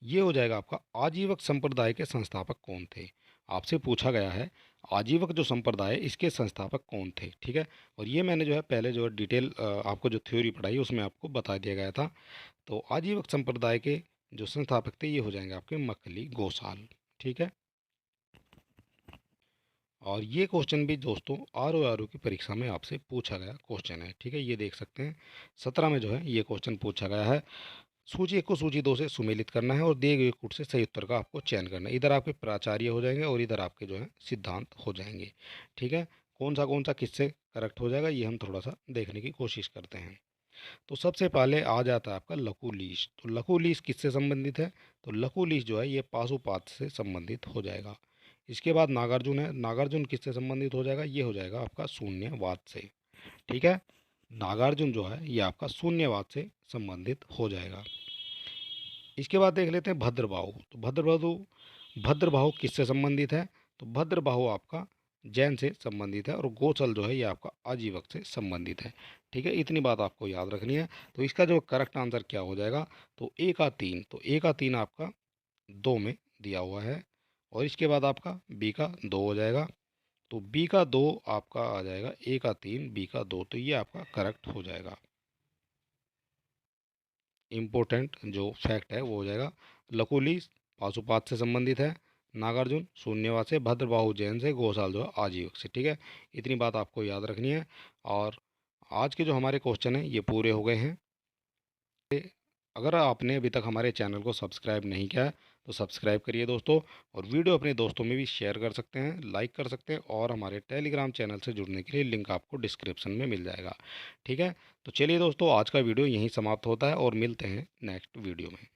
ये हो जाएगा आपका, आजीवक संप्रदाय के संस्थापक कौन थे। आपसे पूछा गया है आजीवक जो संप्रदाय है इसके संस्थापक कौन थे। ठीक है, और ये मैंने जो है पहले जो है डिटेल आपको जो थ्योरी पढ़ाई उसमें आपको बता दिया गया था। तो आजीवक संप्रदाय के जो संस्थापक थे ये हो जाएंगे आपके मक्खली गोसाल। ठीक है, और ये क्वेश्चन भी दोस्तों आर ओ की परीक्षा में आपसे पूछा गया क्वेश्चन है। ठीक है, ये देख सकते हैं 17 में जो है ये क्वेश्चन पूछा गया है। सूची 1 को सूची 2 से सुमेलित करना है और दिए गए कूट से सही उत्तर का आपको चयन करना है। इधर आपके प्राचार्य हो जाएंगे और इधर आपके जो है सिद्धांत हो जाएंगे। ठीक है, कौन सा किससे करेक्ट हो जाएगा ये हम थोड़ा सा देखने की कोशिश करते हैं। तो सबसे पहले आ जाता है आपका लघुलीश। तो लघुलीश किससे संबंधित है, तो लघुलीश जो है ये पाशुपात से संबंधित हो जाएगा। इसके बाद नागार्जुन है, नागार्जुन किससे संबंधित हो जाएगा, ये हो जाएगा आपका शून्यवाद से। ठीक है, नागार्जुन जो है ये आपका शून्यवाद से संबंधित हो जाएगा। इसके बाद देख लेते हैं भद्रबाहु। तो भद्रबाहु किससे संबंधित है, तो भद्रबाहु आपका जैन से संबंधित है, और गोचल जो है ये आपका आजीवक से संबंधित है। ठीक है, इतनी बात आपको याद रखनी है। तो इसका जो करेक्ट आंसर क्या हो जाएगा, तो ए का 3, तो ए का 3 आपका 2 में दिया हुआ है, और इसके बाद आपका बी का 2 हो जाएगा। तो बी का 2 आपका आ जाएगा, ए का 3 बी का 2, तो ये आपका करेक्ट हो जाएगा। इम्पोर्टेंट जो फैक्ट है वो हो जाएगा, लकुली पाशुपात से संबंधित है, नागार्जुन शून्यवाद से, भद्रबाहु जैन से, गोसाल जो है आजीवक से। ठीक है, इतनी बात आपको याद रखनी है। और आज के जो हमारे क्वेश्चन हैं ये पूरे हो गए हैं। अगर आपने अभी तक हमारे चैनल को सब्सक्राइब नहीं किया है तो सब्सक्राइब करिए दोस्तों, और वीडियो अपने दोस्तों में भी शेयर कर सकते हैं, लाइक कर सकते हैं, और हमारे टेलीग्राम चैनल से जुड़ने के लिए लिंक आपको डिस्क्रिप्शन में मिल जाएगा। ठीक है, तो चलिए दोस्तों आज का वीडियो यहीं समाप्त होता है और मिलते हैं नेक्स्ट वीडियो में।